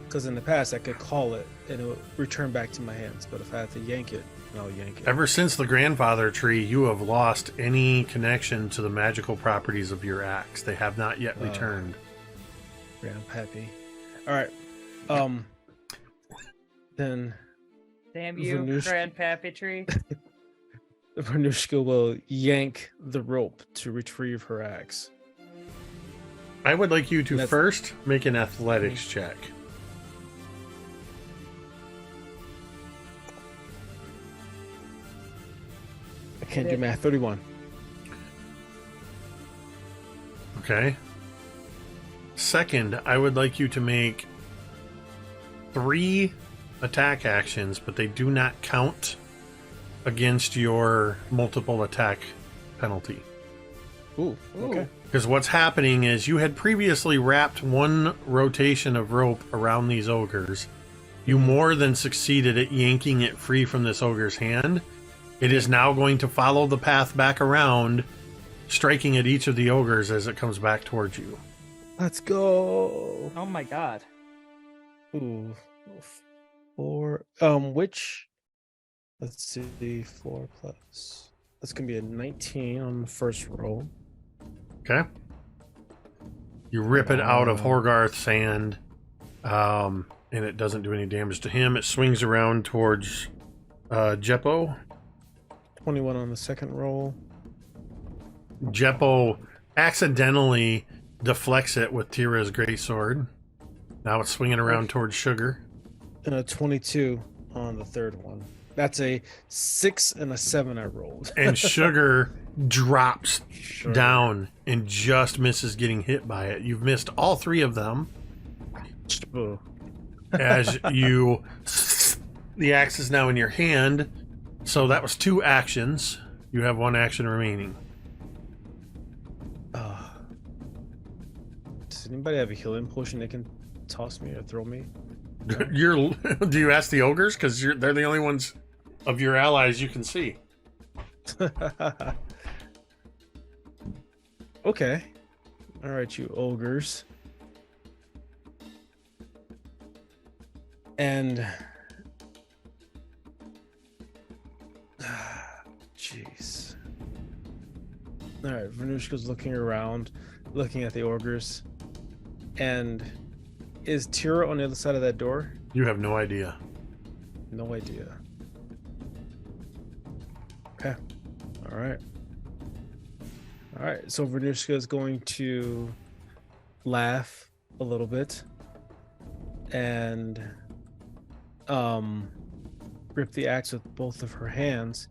Because in the past I could call it and it would return back to my hands, but if I have to yank it, I'll yank it. Ever since the grandfather tree, you have lost any connection to the magical properties of your axe. They have not yet returned. Grandpappy. All right. Then damn you, Grandpappy tree. Vornush'ka will yank the rope to retrieve her axe. I would like you to first make an athletics check. I can't do math. 31. Okay. Second, I would like you to make 3 attack actions, but they do not count against your multiple attack penalty. Ooh, okay. Because what's happening is you had previously wrapped 1 rotation of rope around these ogres. You more than succeeded at yanking it free from this ogre's hand. It is now going to follow the path back around, striking at each of the ogres as it comes back towards you. Let's go. Oh my god. Ooh. 4. Which? Let's see. 4 plus. That's gonna be a 19 on the first roll. Okay. You rip it out of Horgarth's hand, and it doesn't do any damage to him. It swings around towards Jeppo. 21 on the second roll. Jeppo accidentally deflects it with Teera's greatsword. Now it's swinging around towards Sugar. And a 22 on the third one. That's a 6 and a 7 I rolled. And Sugar drops down and just misses getting hit by it. You've missed all 3 of them. As you... The axe is now in your hand. So that was 2 actions. You have 1 action remaining. Does anybody have a healing potion they can toss me or throw me? Do you ask the ogres? Because they're the only ones of your allies you can see. Okay. All right, you ogres. And... Jeez. All right, Vornush'ka's looking around, looking at the ogres. And is Teera on the other side of that door? You have no idea. No idea. Okay. All right. All right. So Vornush'ka is going to laugh a little bit and grip the axe with both of her hands.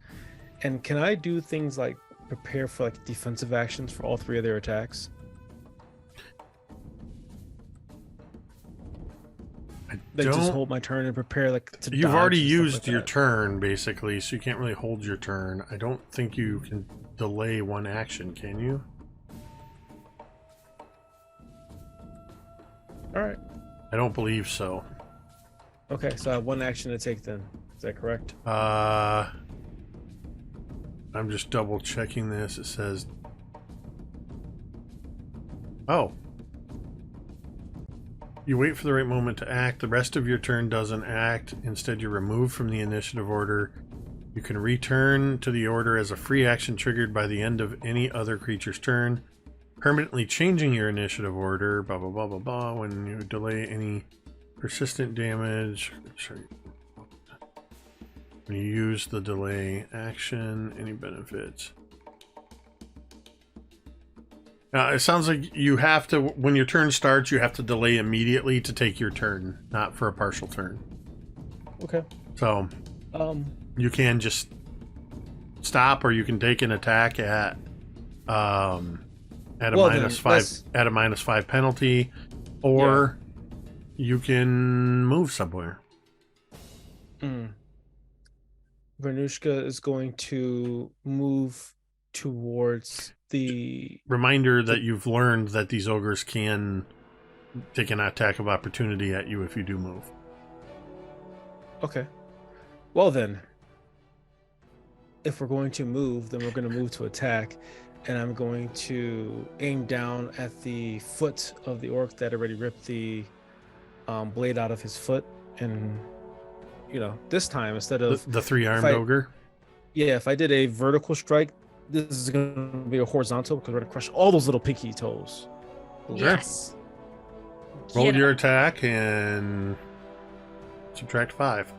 And can I do things like prepare for like defensive actions for all 3 of their attacks? Just hold my turn and prepare like to You've already used like your that. turn basically, so you can't really hold your turn. I don't think you can delay 1 action, can you? All right. I don't believe so. Okay, so I have 1 action to take then. Is that correct? I'm just double checking this. It says... Oh. You wait for the right moment to act. The rest of your turn doesn't act. Instead, you're removed from the initiative order. You can return to the order as a free action triggered by the end of any other creature's turn, permanently changing your initiative order, blah, blah, blah, blah, blah, when you delay any persistent damage. Sorry. When you use the delay action, any benefits. It sounds like you have to, when your turn starts, you have to delay immediately to take your turn, not for a partial turn. Okay. So, you can just stop, or you can take an attack at a -5 penalty, or you can move somewhere. Vornush'ka is going to move towards the... Reminder that you've learned that these ogres can take an attack of opportunity at you if you do move. Okay. Well then, if we're going to move, then we're going to move to attack, and I'm going to aim down at the foot of the orc that already ripped the blade out of his foot, and this time instead of the three-armed ogre. Yeah, if I did a vertical strike, this is going to be a horizontal because we're going to crush all those little pinky toes. Yes. Roll your attack and subtract 5.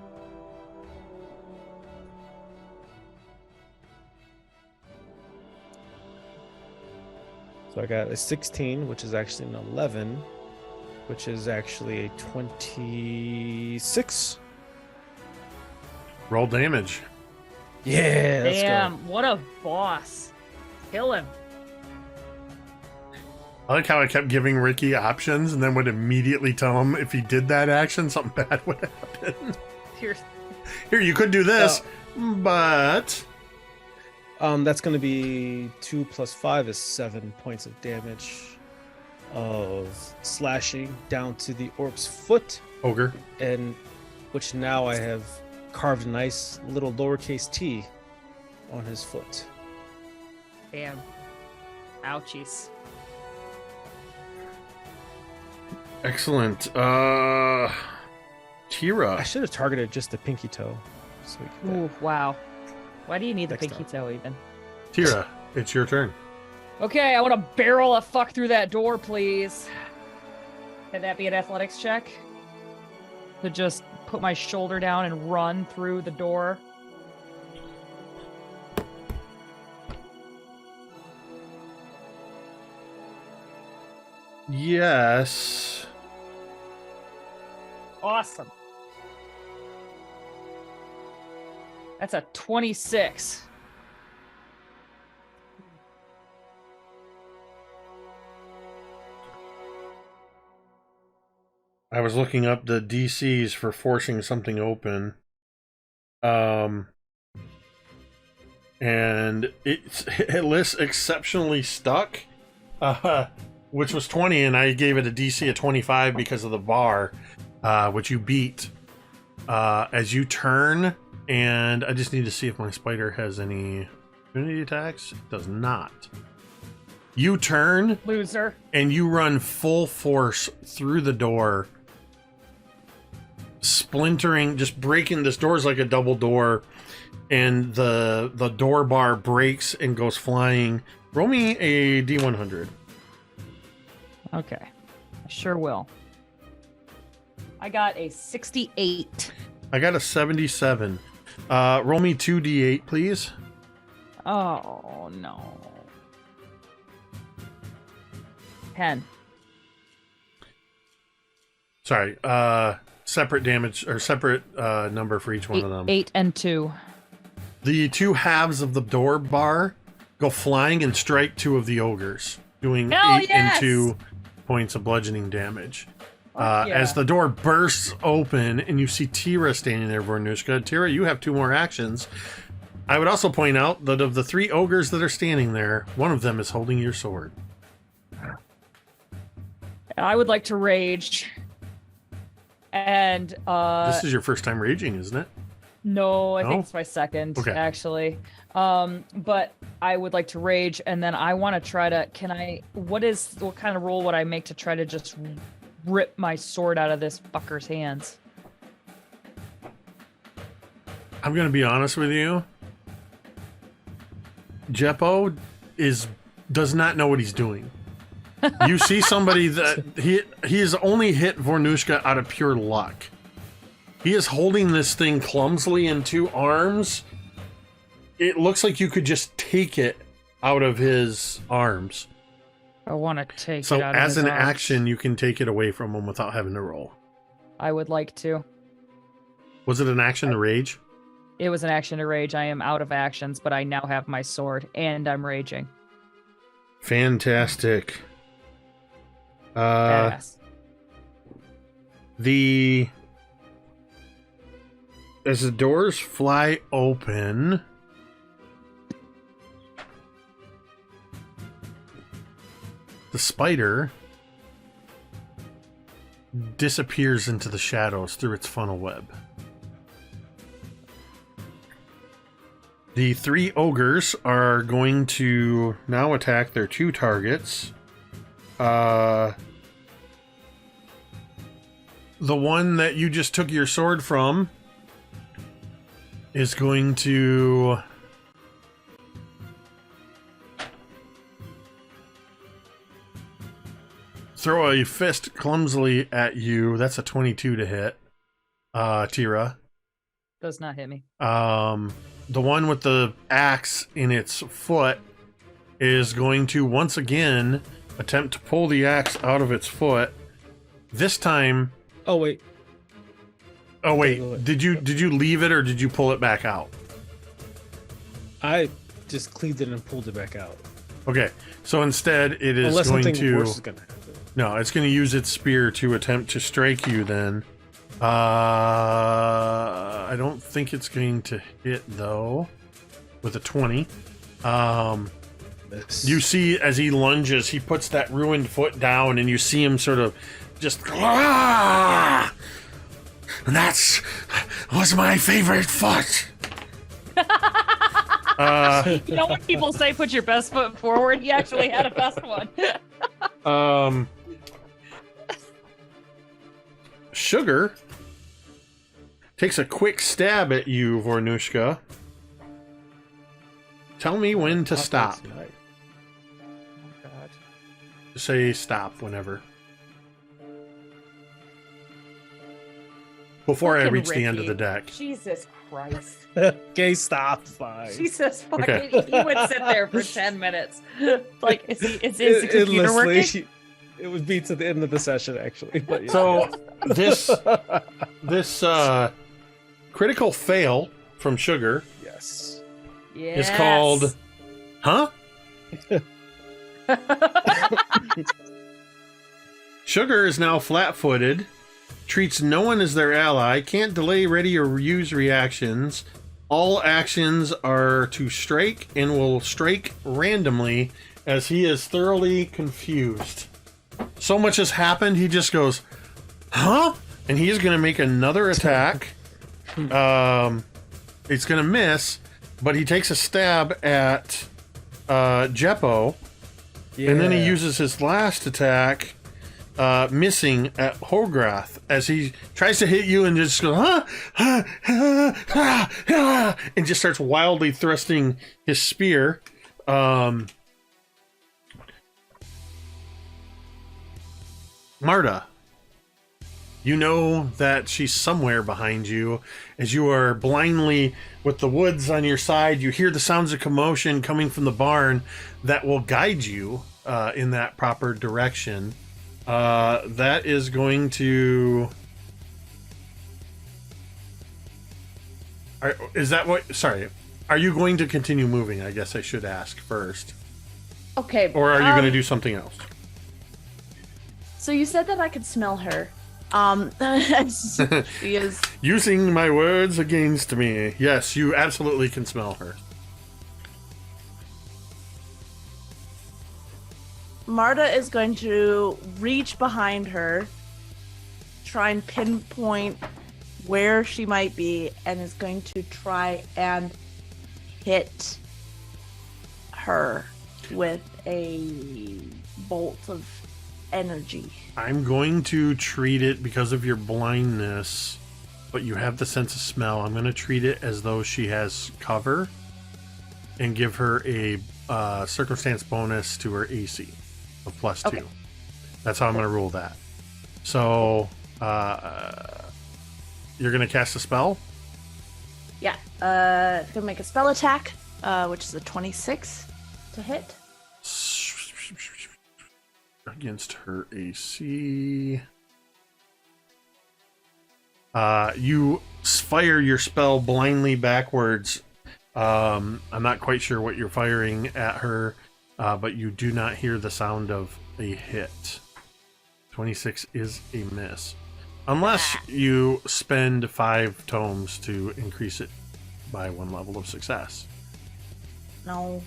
So I got a 16, which is actually an 11, which is actually a 26. Roll damage. Yeah, let's Damn, go. what a boss. Kill him. I like how I kept giving Ricky options and then would immediately tell him if he did that action, something bad would happen. Here, you could do this, but... That's going to be 2 plus 5 is 7 points of damage of slashing down to the orc's foot. Ogre. And which now I have carved a nice little lowercase t on his foot. Damn. Ouchies. Excellent. Teera. I should have targeted just the pinky toe. So Ooh, wow. Why do you need the Next pinky toe even? Teera, it's your turn. Okay, I want to barrel a fuck through that door, please. Can that be an athletics check? To just put my shoulder down and run through the door. Yes. Awesome. That's a 26. I was looking up the DCs for forcing something open. And it lists exceptionally stuck, which was 20, and I gave it a DC of 25 because of the bar, which you beat. As you turn, and I just need to see if my spider has any immunity attacks. It does not. You turn, Loser. and you run full force through the door, splintering, just breaking. This door is like a double door, and the door bar breaks and goes flying. Roll me a D100. Okay. I sure will. I got a 68. I got a 77. Roll me 2d8, please. Oh, no. 10. Sorry. Separate damage, or separate number for each one of them. 8 and 2. The two halves of the door bar go flying and strike two of the ogres, doing Hell 8 yes! and 2 points of bludgeoning damage. Yeah. As the door bursts open and you see Teera standing there, Vornush'ka. Teera, you have 2 more actions. I would also point out that of the 3 ogres that are standing there, one of them is holding your sword. I would like to rage. And This is your first time raging, isn't it? no, I No? think it's my second, Okay. actually. But I would like to rage, and then I want to try to. What kind of roll would I make to try to just rip my sword out of this fucker's hands? I'm going to be honest with you. Jeppo does not know what he's doing. You see somebody that he has only hit Vornush'ka out of pure luck. He is holding this thing clumsily in 2 arms. It looks like you could just take it out of his arms. I want to take So it out of as his an arms. action, you can take it away from him without having to roll. I would like to. Was it an action to rage? It was an action to rage. I am out of actions, but I now have my sword, and I'm raging. Fantastic. Badass. As the doors fly open, the spider disappears into the shadows through its funnel web. The 3 ogres are going to now attack their 2 targets. The one that you just took your sword from is going to throw a fist clumsily at you. That's a 22 to hit. Teera. Does not hit me. The one with the axe in its foot is going to once again attempt to pull the axe out of its foot. This time. Oh wait. Did you leave it or did you pull it back out? I just cleaved it and pulled it back out. Okay, so instead it is Unless going something to. worse is gonna happen. No, it's going to use its spear to attempt to strike you. Then, I don't think it's going to hit though. With a 20, you see as he lunges, he puts that ruined foot down, and you see him sort of just. And that was my favorite foot. You know when people say put your best foot forward? He actually had a best one. Sugar takes a quick stab at you, Vornush'ka. Tell me when to stop. Oh, God. Say stop whenever. Before I Fucking reach the end of Ricky. the deck. Jesus Christ. Okay, stop. Fine. Jesus fucking. Okay. He would sit there for 10 minutes. Like, is the computer Endlessly, working? it would be to the end of the session, actually. But yeah. So this critical fail from Sugar yes. is called, huh? Sugar is now flat-footed, treats no one as their ally, can't delay, ready, or use reactions. All actions are to strike and will strike randomly as he is thoroughly confused. So much has happened, he just goes, huh? And he is going to make another attack. It's going to miss, but he takes a stab at Jeppo. Yeah. And then he uses his last attack, missing at Hograth as he tries to hit you and just goes, and just starts wildly thrusting his spear. Marda, you know that she's somewhere behind you. As you are blindly with the woods on your side, you hear the sounds of commotion coming from the barn that will guide you in that proper direction. That is going to... Is that what... Sorry. Are you going to continue moving? I guess I should ask first. Okay. Or are you going to do something else? So you said that I could smell her. She is. Using my words against me. Yes, you absolutely can smell her. Marda is going to reach behind her, try and pinpoint where she might be, and is going to try and hit her with a bolt of energy. I'm going to treat it because of your blindness, but you have the sense of smell. I'm going to treat it as though she has cover and give her a circumstance bonus to her AC of +2. Okay. That's how I'm going to rule that. So, you're going to cast a spell? Yeah. Gonna make a spell attack, which is a 26 to hit. Against her AC. You fire your spell blindly backwards. I'm not quite sure what you're firing at her, but you do not hear the sound of a hit. 26 is a miss. Unless you spend 5 tomes to increase it by 1 level of success. No.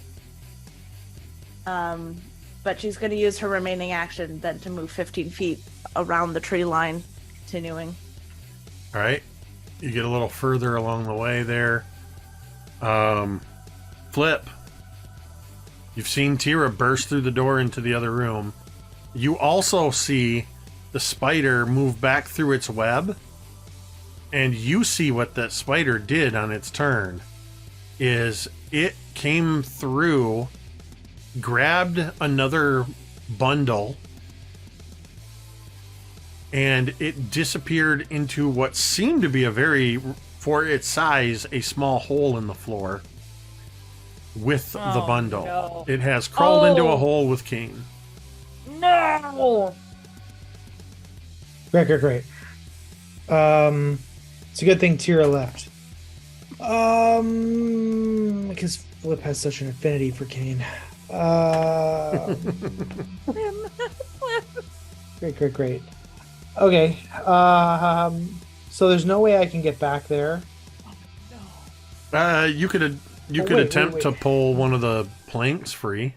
But she's going to use her remaining action then to move 15 feet around the tree line, continuing. All right. You get a little further along the way there. Flip. You've seen Teera burst through the door into the other room. You also see the spider move back through its web. And you see what that spider did on its turn. Is it came through, grabbed another bundle, and it disappeared into what seemed to be for its size, a small hole in the floor with the bundle. No. It has crawled into a hole with Kane. No! Great. It's a good thing Teera left. Because Flip has such an affinity for Kane. Great. Okay. So there's no way I can get back there. You could attempt to pull one of the planks free.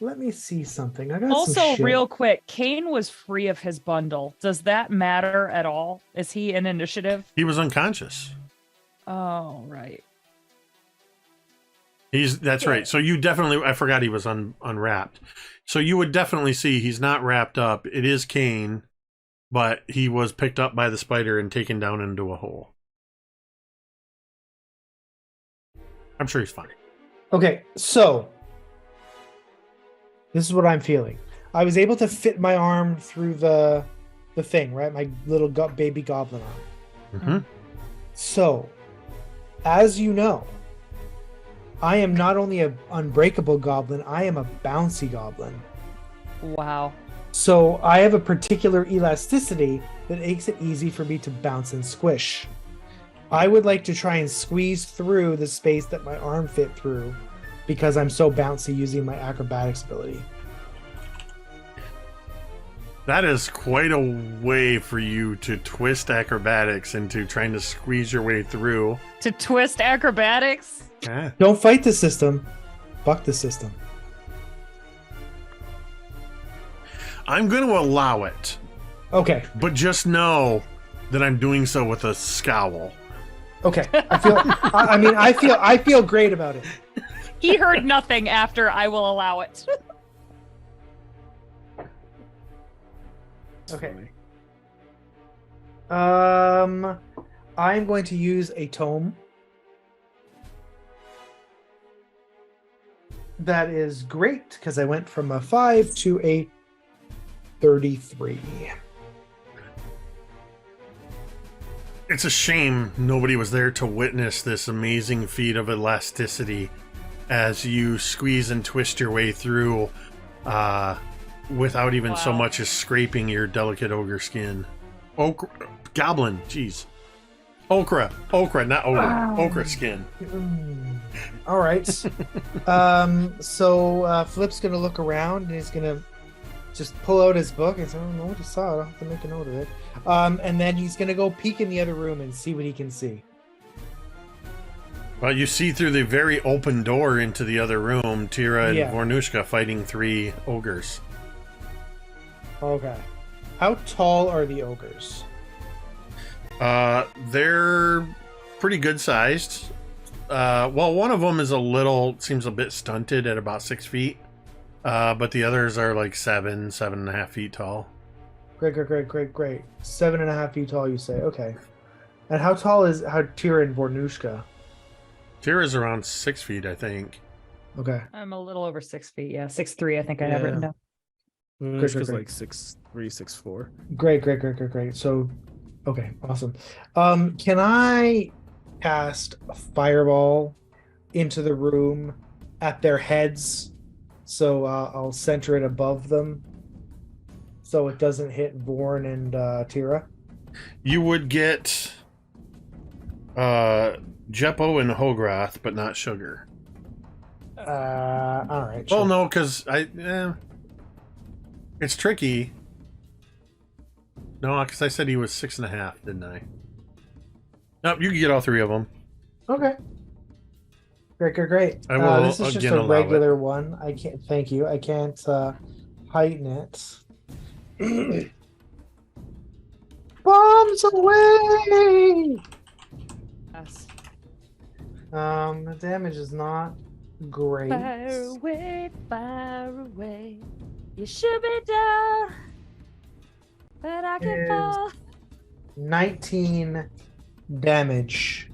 Let me see something. I got Also, some shit. real quick, Kane was free of his bundle. Does that matter at all? Is he in initiative? He was unconscious. Oh, right. That's right. So you definitely, I forgot he was unwrapped. So you would definitely see he's not wrapped up. It is Kane, but he was picked up by the spider and taken down into a hole. I'm sure he's fine. Okay, so this is what I'm feeling. I was able to fit my arm through the thing, right? My little baby goblin arm. Mm-hmm. So, as you know, I am not only an unbreakable goblin, I am a bouncy goblin. Wow. So I have a particular elasticity that makes it easy for me to bounce and squish. I would like to try and squeeze through the space that my arm fit through because I'm so bouncy using my acrobatics ability. That is quite a way for you to twist acrobatics into trying to squeeze your way through. To twist acrobatics? Yeah. Don't fight the system. Fuck the system. I'm going to allow it, Okay. but just know that I'm doing so with a scowl. Okay. I feel great about it. He heard nothing after I will allow it. Okay. I'm going to use a tome. That is great because I went from a 5 to a 33. It's a shame nobody was there to witness this amazing feat of elasticity as you squeeze and twist your way through without even so much as scraping your delicate ogre skin. Goblin, jeez. Okra, not ogre. Okra skin. All right. So Flip's going to look around and he's going to just pull out his book and say, I don't know what he saw. I don't have to make a note of it. And then he's going to go peek in the other room and see what he can see. Well, you see through the very open door into the other room, Teera and Vornush'ka fighting 3 ogres. Okay. How tall are the ogres? They're pretty good sized. Well, one of them is seems a bit stunted at about 6 feet. But the others are like 7.5 feet tall. Great. 7.5 feet tall, you say? Okay. And how tall is Teera and Vornush'ka? Teera's around 6 feet, I think. Okay. I'm a little over 6 feet. Yeah, 6'3", I think I have written down. Vornush'ka's like 6'3", 6'4". Great. So, okay, awesome. Can I cast a fireball into the room at their heads? So I'll center it above them so it doesn't hit Vorn and Teera. You would get Jeppo and Hograth, but not Sugar. All right. Well, sure. no, because it's tricky. No, because I said he was 6.5, didn't I? Nope, you can get all 3 of them. Okay. Great. I will this is just again a allow regular one. I can't. Thank you. I can't heighten it. Bombs away. Yes. The damage is not great. Far away. You should be down, but I can Is- fall. 19 damage.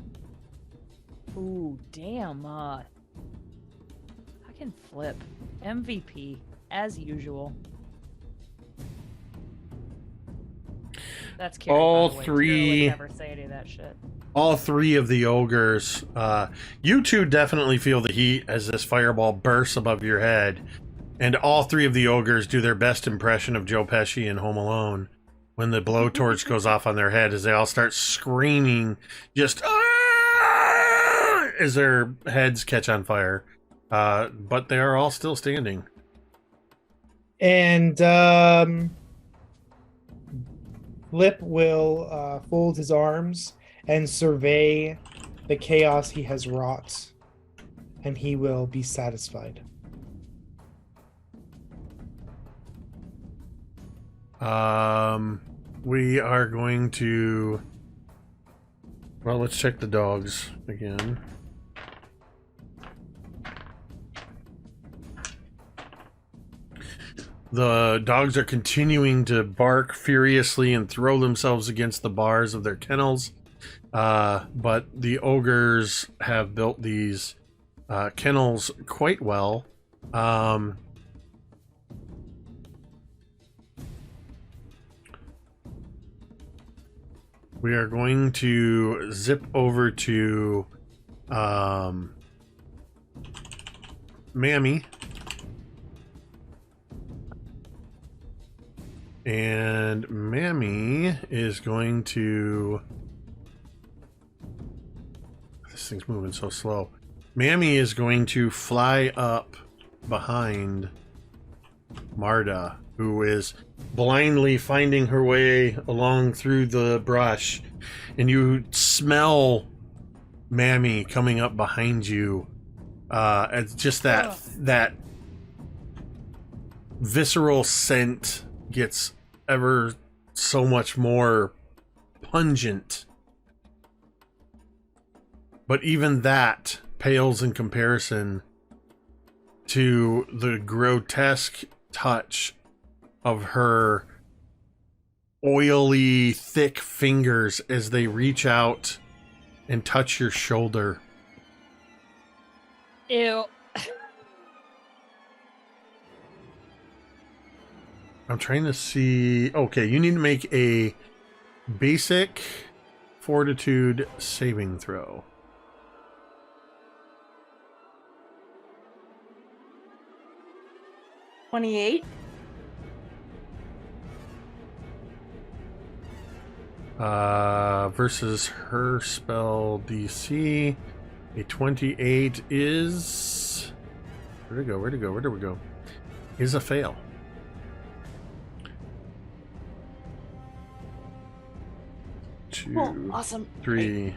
Ooh, damn. I can flip. MVP, as usual. That's Cari, All by the way. 3. Teera would never say any of that shit. All 3 of the ogres. You 2 definitely feel the heat as this fireball bursts above your head. And all 3 of the ogres do their best impression of Joe Pesci in Home Alone when the blowtorch goes off on their head as they all start screaming, just as their heads catch on fire. But they are all still standing. And Flip will fold his arms and survey the chaos he has wrought, and he will be satisfied. We are going to... Well, let's check the dogs again. The dogs are continuing to bark furiously and throw themselves against the bars of their kennels. But the ogres have built these kennels quite well. We are going to zip over to Mammy. And Mammy is going to... This thing's moving so slow. Mammy is going to fly up behind Marda, who is blindly finding her way along through the brush. And you smell Mammy coming up behind you. It's just that visceral scent gets ever so much more pungent. But even that pales in comparison to the grotesque touch of her oily, thick fingers as they reach out and touch your shoulder. Ew. I'm trying to see... Okay, you need to make a basic fortitude saving throw. $28. Versus her spell DC. A 28 is... Where'd we go? Is a fail. Cool. Awesome. 3,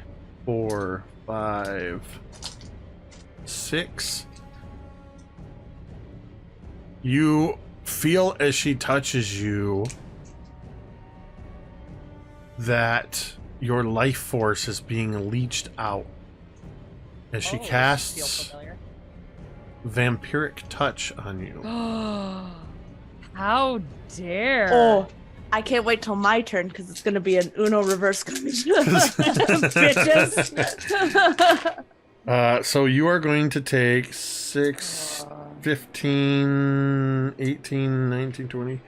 4, 5, 6. You feel as she touches you that your life force is being leached out as she casts vampiric touch on you. How dare! Oh, I can't wait till my turn because it's gonna be an Uno reverse bitches. So you are going to take 6, 15, 18, 19, 20,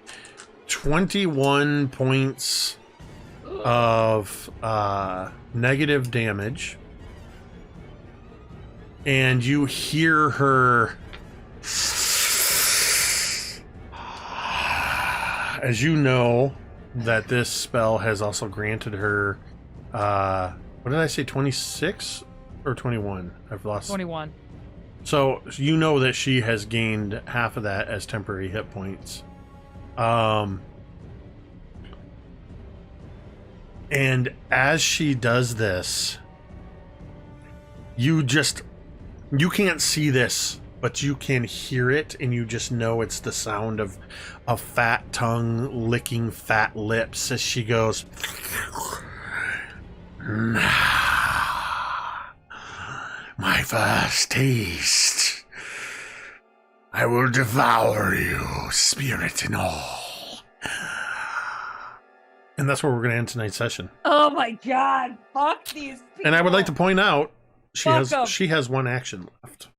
21 points of negative damage. And you hear her, as you know that this spell has also granted her, what did I say, 26 or 21? I've lost 21. So you know that she has gained half of that as temporary hit points. And as she does this, you can't see this, but you can hear it, and you just know it's the sound of a fat tongue licking fat lips as she goes, my first taste. I will devour you, spirit and all. And that's where we're going to end tonight's session. Oh my god! Fuck these people. And I would like to point out, Fuck 'em. she has one action left.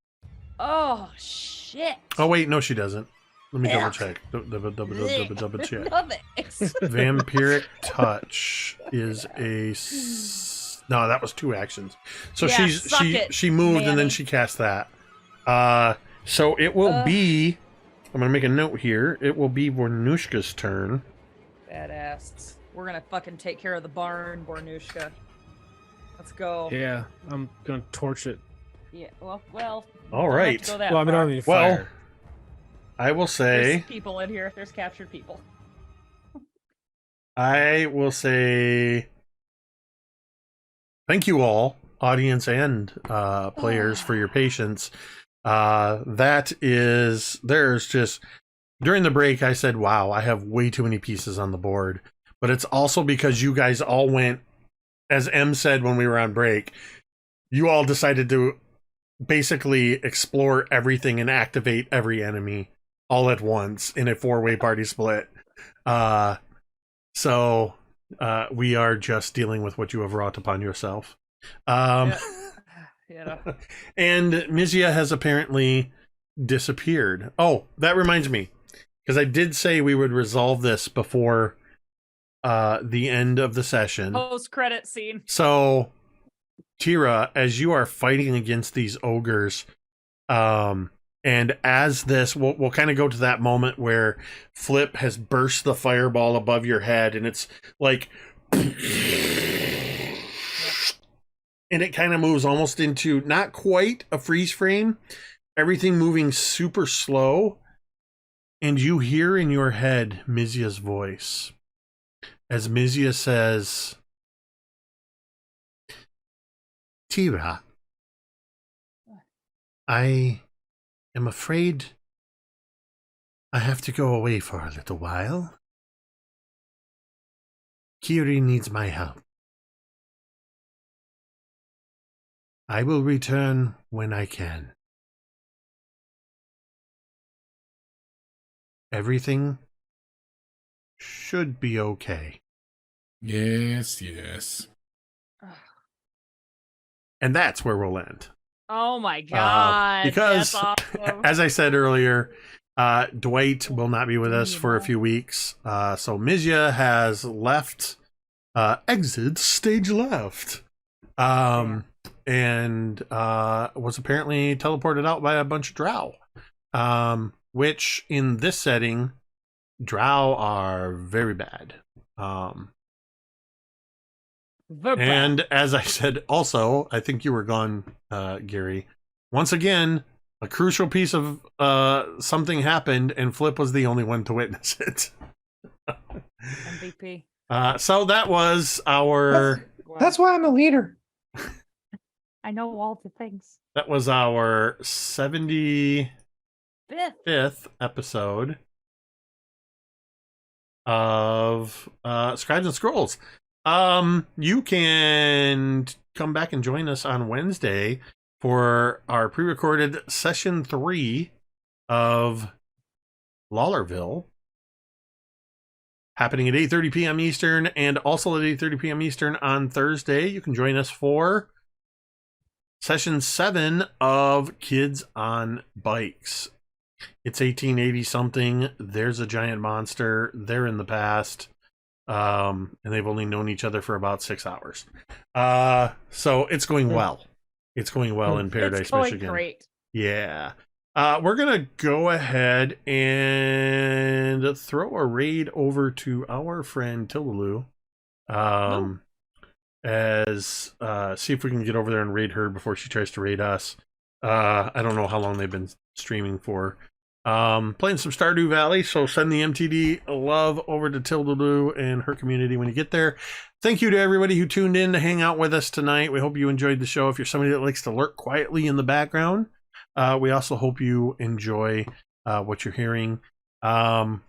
Oh shit! Oh wait, no, she doesn't. Let me Yeah. double check. Double check. No thanks. Vampiric touch is no, that was 2 actions. So Yeah, she moved and then Mammy. she cast that. So it will be. I'm gonna make a note here. It will be Vornush'ka's turn. Badass. We're gonna fucking take care of the barn, Vornush'ka. Let's go. Yeah, I'm gonna torch it. Yeah. Well. All don't have right. to go that Well, I mean, I far. don't need Well, fire. I will There's say. people in here. There's captured people. I will say. Thank you all, audience and players, for your patience. There's just, during the break I said, wow, I have way too many pieces on the board, but it's also because you guys all went, as M said when we were on break, you all decided to basically explore everything and activate every enemy all at once in a 4-way party split. So we are just dealing with what you have wrought upon yourself. Yeah. And Mizya has apparently disappeared. Oh, that reminds me, because I did say we would resolve this before the end of the session. Post-credit scene. So, Teera, as you are fighting against these ogres, and as this, we'll kind of go to that moment where Flip has burst the fireball above your head, and it's like, and it kind of moves almost into not quite a freeze frame, everything moving super slow, and you hear in your head Mizya's voice as Mizya says, Teera, I am afraid I have to go away for a little while. Cari needs my help. I will return when I can. Everything should be okay. Yes. And that's where we'll end. Oh my god. Because, that's awesome. as I said earlier, Dwight will not be with us for a few weeks. So Mizya has left, exit stage left. And was apparently teleported out by a bunch of drow. Which, in this setting, drow are very bad. And as I said, also, I think you were gone, Gary. Once again, a crucial piece of something happened, and Flip was the only one to witness it. MVP. So that was our. That's why I'm a leader. I know all the things. That was our 75th Fifth. episode of Scribes and Scrolls. You can come back and join us on Wednesday for our pre-recorded session 3 of Lawlerville, happening at 8:30 p.m. Eastern, and also at 8:30 p.m. Eastern on Thursday. You can join us for session 7 of Kids on Bikes. It's 1880 something. There's a giant monster. They're in the past. And they've only known each other for about 6 hours. So it's going well. It's going well in Paradise, It's going Michigan. great. Yeah. We're gonna go ahead and throw a raid over to our friend Tillalu. As see if we can get over there and raid her before she tries to raid us. I don't know how long they've been streaming for. Playing some Stardew Valley, so send the MTD love over to Tilda and her community when you get there. Thank you to everybody who tuned in to hang out with us tonight. We hope you enjoyed the show. If you're somebody that likes to lurk quietly in the background, we also hope you enjoy what you're hearing. And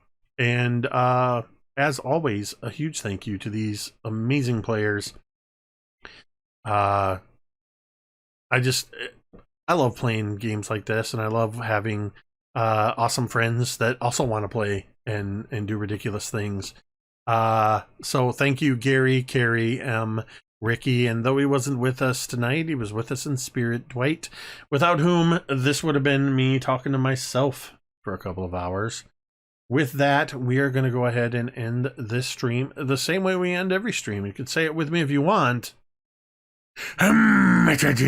as always, a huge thank you to these amazing players. I love playing games like this, and I love having awesome friends that also want to play and do ridiculous things. So thank you, Gary, Cari, Ricky, and though he wasn't with us tonight, he was with us in spirit, Dwight, without whom this would have been me talking to myself for a couple of hours. With that, we are going to go ahead and end this stream the same way we end every stream. You can say it with me if you want. Metadata.